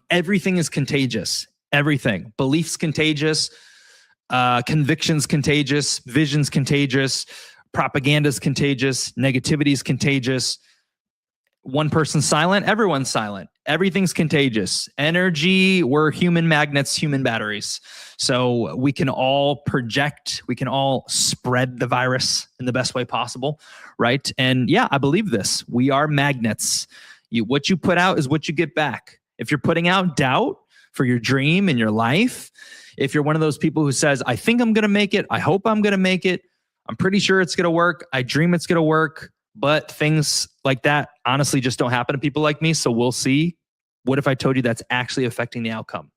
Everything is contagious. Everything. Beliefs contagious. Convictions contagious. Visions contagious. Propaganda's contagious. Negativity's contagious. One person's silent, everyone's silent. Everything's contagious. Energy, we're human magnets, human batteries. So we can all project, we can all spread the virus in the best way possible, right? And yeah, I believe this. We are magnets. What you put out is what you get back. If you're putting out doubt for your dream and your life, if you're one of those people who says, I think I'm going to make it, I hope I'm going to make it, I'm pretty sure it's going to work, I dream it's going to work, but things like that honestly just don't happen to people like me. So we'll see. What if I told you that's actually affecting the outcome?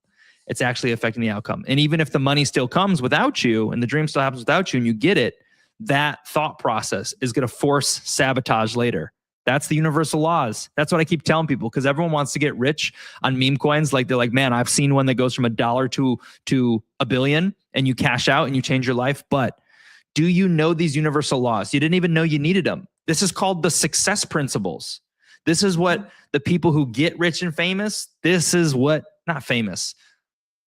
It's actually affecting the outcome. And even if the money still comes without you and the dream still happens without you and you get it, that thought process is going to force sabotage later. That's the universal laws. That's what I keep telling people because everyone wants to get rich on meme coins. Like they're like, man, I've seen one that goes from $1 to $1 billion and you cash out and you change your life. But do you know these universal laws? You didn't even know you needed them. This is called the success principles. This is what the people who get rich and famous, this is what, not famous,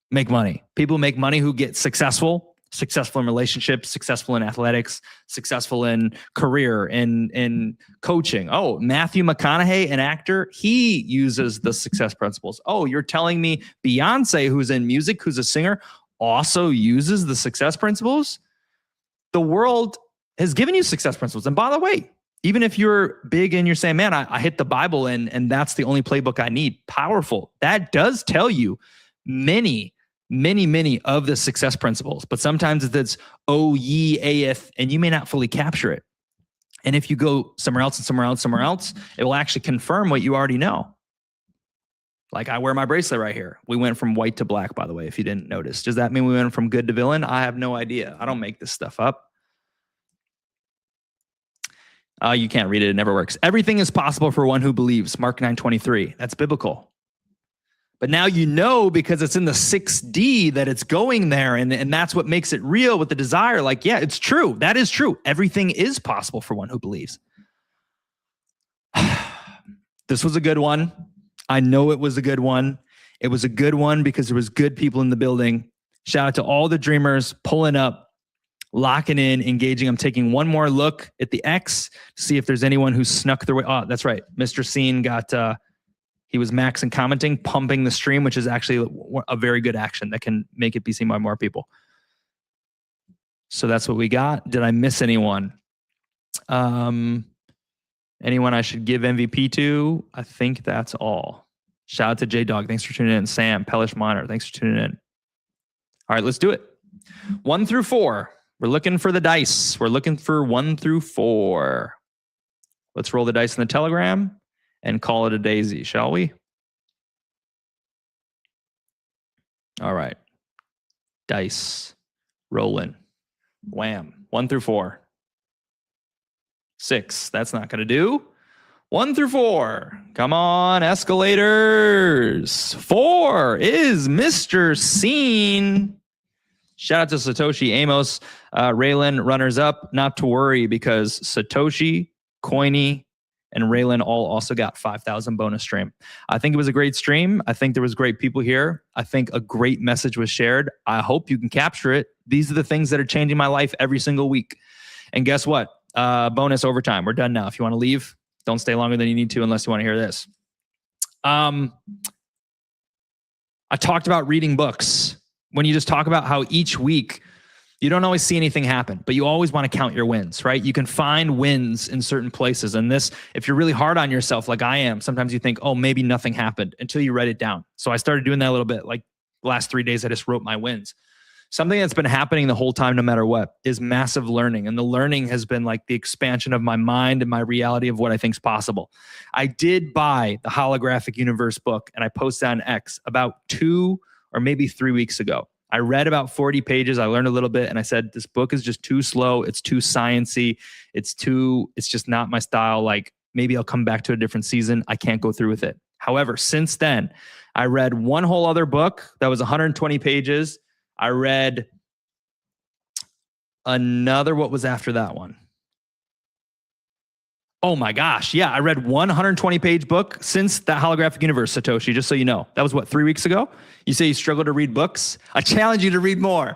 make money. People who make money who get successful in relationships, successful in athletics, successful in career, in coaching. Oh, Matthew McConaughey, an actor, he uses the success principles. Oh, you're telling me Beyonce, who's in music, who's a singer, also uses the success principles? The world has given you success principles. And by the way, even if you're big and you're saying, man, I hit the Bible and that's the only playbook I need. Powerful. That does tell you many of the success principles. But sometimes it's oh ye aeth, and you may not fully capture it. And if you go somewhere else, it will actually confirm what you already know. Like I wear my bracelet right here. We went from white to black, by the way, if you didn't notice. Does that mean we went from good to villain? I have no idea. I don't make this stuff up. You can't read it. It never works. Everything is possible for one who believes. Mark 9:23. That's biblical. But now you know because it's in the 6D that it's going there. And that's what makes it real with the desire. Like, yeah, it's true. That is true. Everything is possible for one who believes. This was a good one. I know it was a good one. It was a good one because there was good people in the building. Shout out to all the dreamers pulling up, locking in, engaging. I'm taking one more look at the X to see if there's anyone who snuck their way. Oh, that's right. Mr. Scene got, he was maxing commenting, pumping the stream, which is actually a very good action that can make it be seen by more people. So that's what we got. Did I miss anyone? Anyone I should give MVP to? I think that's all. Shout out to J-Dog. Thanks for tuning in. Sam, Pellish Monitor. Thanks for tuning in. All right, let's do it. 1 through 4. We're looking for the dice. We're looking for 1 through 4. Let's roll the dice in the Telegram and call it a daisy, shall we? All right. Dice. Rolling. Wham. 1 through 4. 6. That's not going to do. 1 through 4. Come on, escalators. 4 is Mr. Scene. Shout out to Satoshi, Amos, Raylan, runners up. Not to worry because Satoshi, Coiny, and Raylan all also got 5,000 bonus stream. I think it was a great stream. I think there was great people here. I think a great message was shared. I hope you can capture it. These are the things that are changing my life every single week. And guess what? Bonus overtime. We're done now. If you want to leave, don't stay longer than you need to unless you want to hear this. I talked about reading books. When you just talk about how each week you don't always see anything happen, but you always want to count your wins, right? You can find wins in certain places. And this, if you're really hard on yourself, like I am, sometimes you think, oh, maybe nothing happened until you write it down. So I started doing that a little bit. Like the last 3 days, I just wrote my wins. Something that's been happening the whole time, no matter what, is massive learning. And the learning has been like the expansion of my mind and my reality of what I think is possible. I did buy the Holographic Universe book and I posted on X about 2 or maybe 3 weeks ago. I read about 40 pages. I learned a little bit and I said, this book is just too slow. It's too sciencey. It's just not my style. Like maybe I'll come back to a different season. I can't go through with it. However, since then, I read one whole other book that was 120 pages. I read another, what was after that one? Oh my gosh. Yeah, I read one 120-page book since that Holographic Universe, Satoshi, just so you know. That was what, 3 weeks ago? You say you struggle to read books? I challenge you to read more.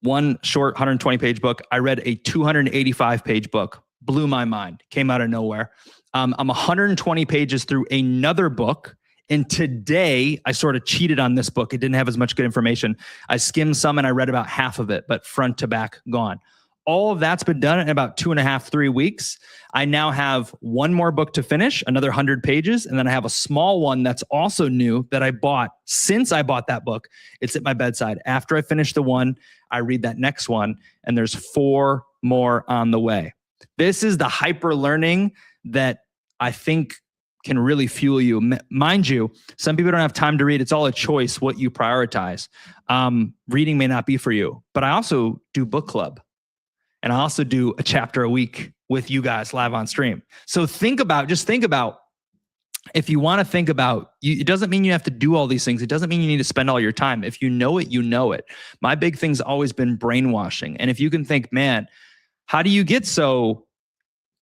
One short 120-page book. I read a 285-page book. Blew my mind. Came out of nowhere. I'm 120 pages through another book. And today, I sort of cheated on this book. It didn't have as much good information. I skimmed some and I read about half of it, but front to back, gone. All of that's been done in about 2.5, 3 weeks. I now have one more book to finish, another 100 pages. And then I have a small one that's also new that I bought since I bought that book. It's at my bedside. After I finish the one, I read that next one. And there's 4 more on the way. This is the hyper learning that I think can really fuel you. Mind you, some people don't have time to read. It's all a choice what you prioritize. Reading may not be for you, but I also do book club. And I also do a chapter a week with you guys live on stream. So think about, if you want to think about, it doesn't mean you have to do all these things. It doesn't mean you need to spend all your time. If you know it, you know it. My big thing's always been brainwashing. And if you can think, man, how do you get so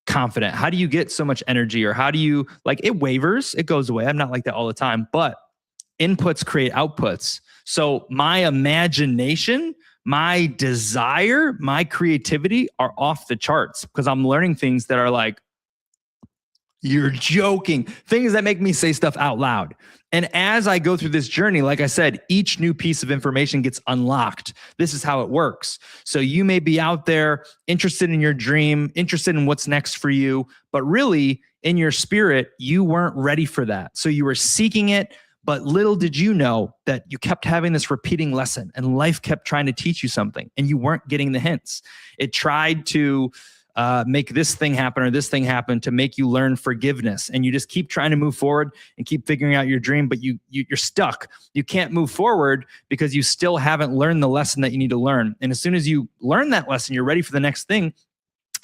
confident? How do you get so much energy? Or how do you, like, it wavers, it goes away. I'm not like that all the time, but inputs create outputs. So my imagination, my desire, my creativity are off the charts because I'm learning things that are like, you're joking. Things that make me say stuff out loud. And as I go through this journey, like I said, each new piece of information gets unlocked. This is how it works. So you may be out there interested in your dream, interested in what's next for you, but really in your spirit, you weren't ready for that. So you were seeking it, but little did you know that you kept having this repeating lesson and life kept trying to teach you something and you weren't getting the hints. It tried to make this thing happen or this thing happen to make you learn forgiveness. And you just keep trying to move forward and keep figuring out your dream, but you're stuck. You can't move forward because you still haven't learned the lesson that you need to learn. And as soon as you learn that lesson, you're ready for the next thing.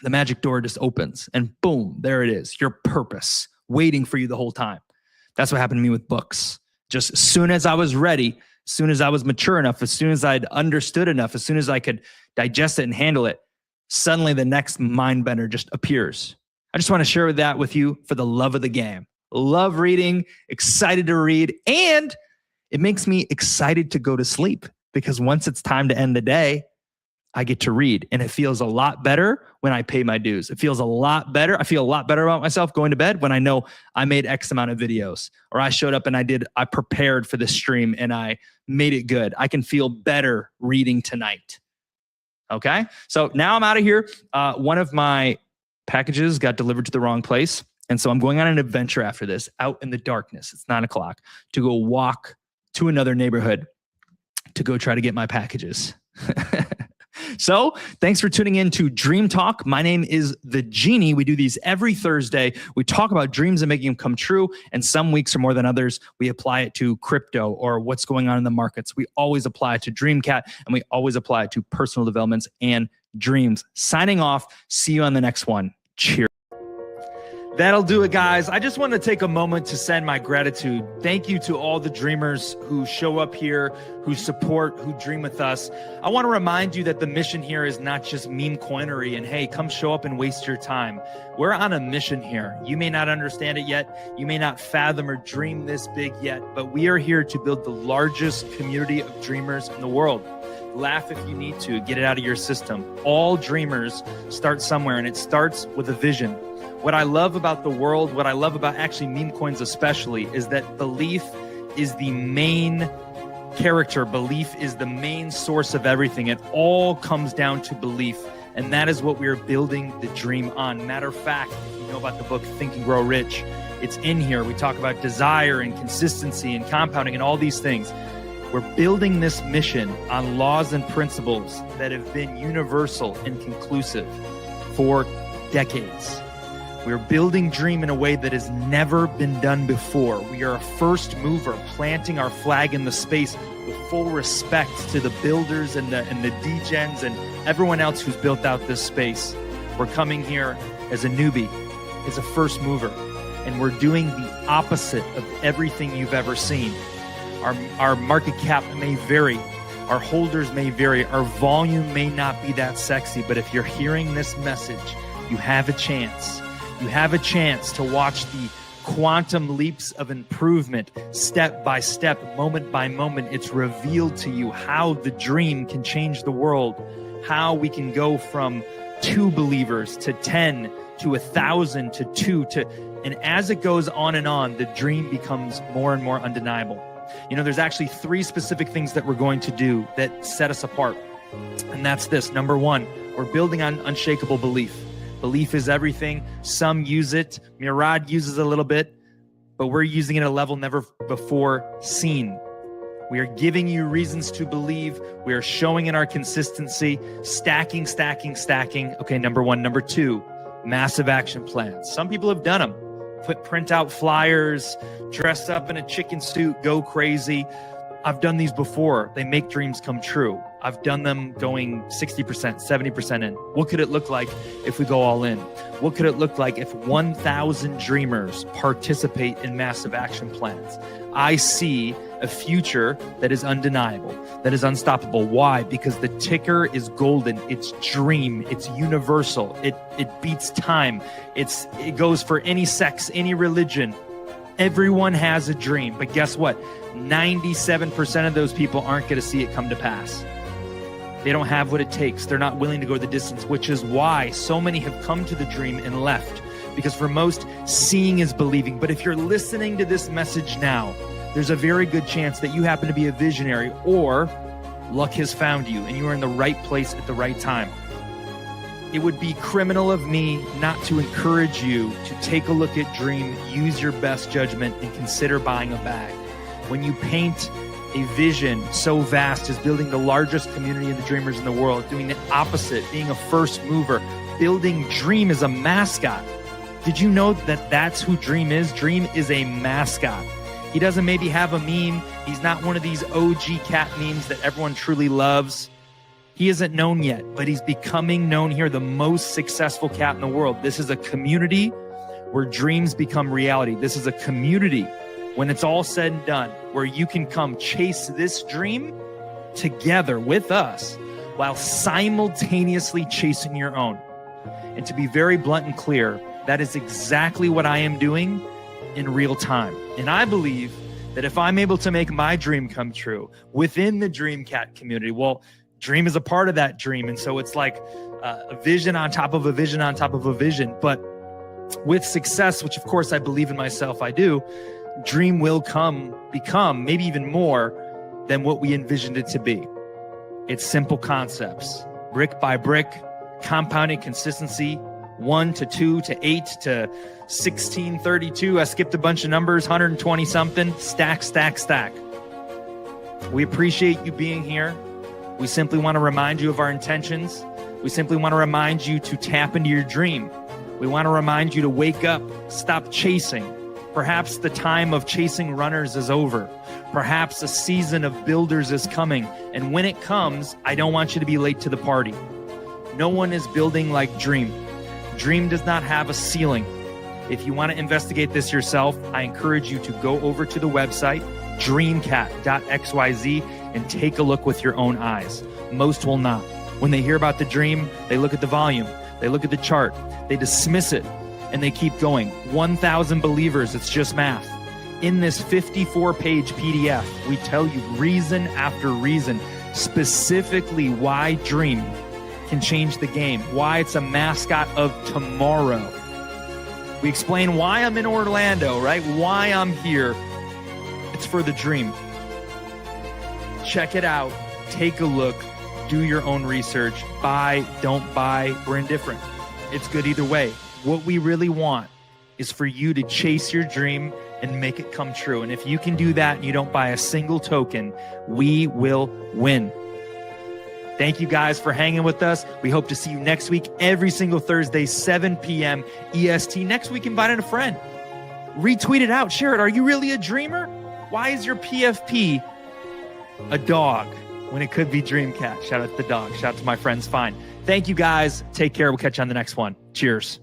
the magic door just opens and boom, there it is. Your purpose waiting for you the whole time. That's what happened to me with books. Just as soon as I was ready, as soon as I was mature enough, as soon as I'd understood enough, as soon as I could digest it and handle it, suddenly the next mind bender just appears. I just want to share that with you for the love of the game. Love reading, excited to read, and it makes me excited to go to sleep because once it's time to end the day, I get to read, and it feels a lot better when I pay my dues. It feels a lot better. I feel a lot better about myself going to bed when I know I made X amount of videos, or I showed up and I prepared for the stream and I made it good. I can feel better reading tonight. Okay. So now I'm out of here. One of my packages got delivered to the wrong place. And so I'm going on an adventure after this out in the darkness. It's 9:00 to go walk to another neighborhood to go try to get my packages. So thanks for tuning in to Dream Talk. My name is The Genie. We do these every Thursday. We talk about dreams and making them come true. And some weeks are more than others. We apply it to crypto or what's going on in the markets. We always apply it to DreamCat, and we always apply it to personal developments and dreams. Signing off. See you on the next one. Cheers. That'll do it, guys. I just want to take a moment to send my gratitude. Thank you to all the dreamers who show up here, who support, who dream with us. I want to remind you that the mission here is not just meme coinery and, hey, come show up and waste your time. We're on a mission here. You may not understand it yet. You may not fathom or dream this big yet, but we are here to build the largest community of dreamers in the world. Laugh if you need to. Get it out of your system. All dreamers start somewhere, and it starts with a vision. What I love about the world, what I love about actually meme coins especially, is that belief is the main character. Belief is the main source of everything. It all comes down to belief. And that is what we are building the dream on. Matter of fact, if you know about the book Think and Grow Rich, it's in here. We talk about desire and consistency and compounding and all these things. We're building this mission on laws and principles that have been universal and conclusive for decades. We're building dream in a way that has never been done before. We are a first mover, planting our flag in the space with full respect to the builders and the degens and everyone else who's built out this space. We're coming here as a newbie, as a first mover, and we're doing the opposite of everything you've ever seen. Our market cap may vary. Our holders may vary. Our volume may not be that sexy, but if you're hearing this message, you have a chance. You have a chance to watch the quantum leaps of improvement, step by step, moment by moment. It's revealed to you how the dream can change the world, how we can go from 2 believers to 10 to 1,000 to 2 to, and as it goes on and on, the dream becomes more and more undeniable. You know, there's actually 3 specific things that we're going to do that set us apart. And that's this. Number 1, we're building on unshakable belief. Belief is everything. Some use it. Murad uses it a little bit, but we're using it at a level never before seen. We are giving you reasons to believe. We are showing in our consistency, stacking. Okay, number 1. Number 2, massive action plans. Some people have done them. Print out flyers, dress up in a chicken suit, go crazy. I've done these before. They make dreams come true. I've done them going 60%, 70% in. What could it look like if we go all in? What could it look like if 1,000 dreamers participate in massive action plans? I see a future that is undeniable, that is unstoppable. Why? Because the ticker is golden. It's dream. It's universal. It beats time. It goes for any sex, any religion. Everyone has a dream, but guess what? 97% of those people aren't going to see it come to pass. They don't have what it takes. They're not willing to go the distance, which is why so many have come to the dream and left. Because for most, seeing is believing. But if you're listening to this message now, there's a very good chance that you happen to be a visionary, or luck has found you and you are in the right place at the right time. It would be criminal of me not to encourage you to take a look at dream, use your best judgment, and consider buying a bag. When you paint a vision so vast as building the largest community of the dreamers in the world, doing the opposite, being a first mover, building Dream as a mascot. Did you know that that's who Dream is? Dream is a mascot. He doesn't maybe have a meme. He's not one of these OG cat memes that everyone truly loves. He isn't known yet, but he's becoming known here, the most successful cat in the world. This is a community where dreams become reality. This is a community, when it's all said and done, where you can come chase this dream together with us while simultaneously chasing your own. And to be very blunt and clear, that is exactly what I am doing in real time. And I believe that if I'm able to make my dream come true within the Dream Cat community, well, dream is a part of that dream. And so it's like a vision on top of a vision on top of a vision. But with success, which of course I believe in myself, I do, dream will become maybe even more than what we envisioned it to be. It's simple concepts, brick by brick, compounding consistency, 1 to 2 to 8 to 1632. I skipped a bunch of numbers, 120 something, stack, stack, stack. We appreciate you being here. We simply want to remind you of our intentions. We simply want to remind you to tap into your dream. We want to remind you to wake up, stop chasing. Perhaps the time of chasing runners is over. Perhaps a season of builders is coming. And when it comes, I don't want you to be late to the party. No one is building like Dream. Dream does not have a ceiling. If you want to investigate this yourself, I encourage you to go over to the website, dreamcat.xyz, and take a look with your own eyes. Most will not. When they hear about the dream, they look at the volume, they look at the chart, they dismiss it, and they keep going. 1,000 believers, it's just math. In this 54-page PDF, we tell you reason after reason, specifically why Dream can change the game, why it's a mascot of tomorrow. We explain why I'm in Orlando, right? Why I'm here. It's for the dream. Check it out. Take a look. Do your own research. Buy, don't buy. We're indifferent. It's good either way. What we really want is for you to chase your dream and make it come true. And if you can do that and you don't buy a single token, we will win. Thank you guys for hanging with us. We hope to see you next week, every single Thursday, 7 p.m. EST. Next week, invite in a friend. Retweet it out. Share it. Are you really a dreamer? Why is your PFP a dog when it could be Dream Cat? Shout out to the dog. Shout out to my friends. Fine. Thank you guys. Take care. We'll catch you on the next one. Cheers.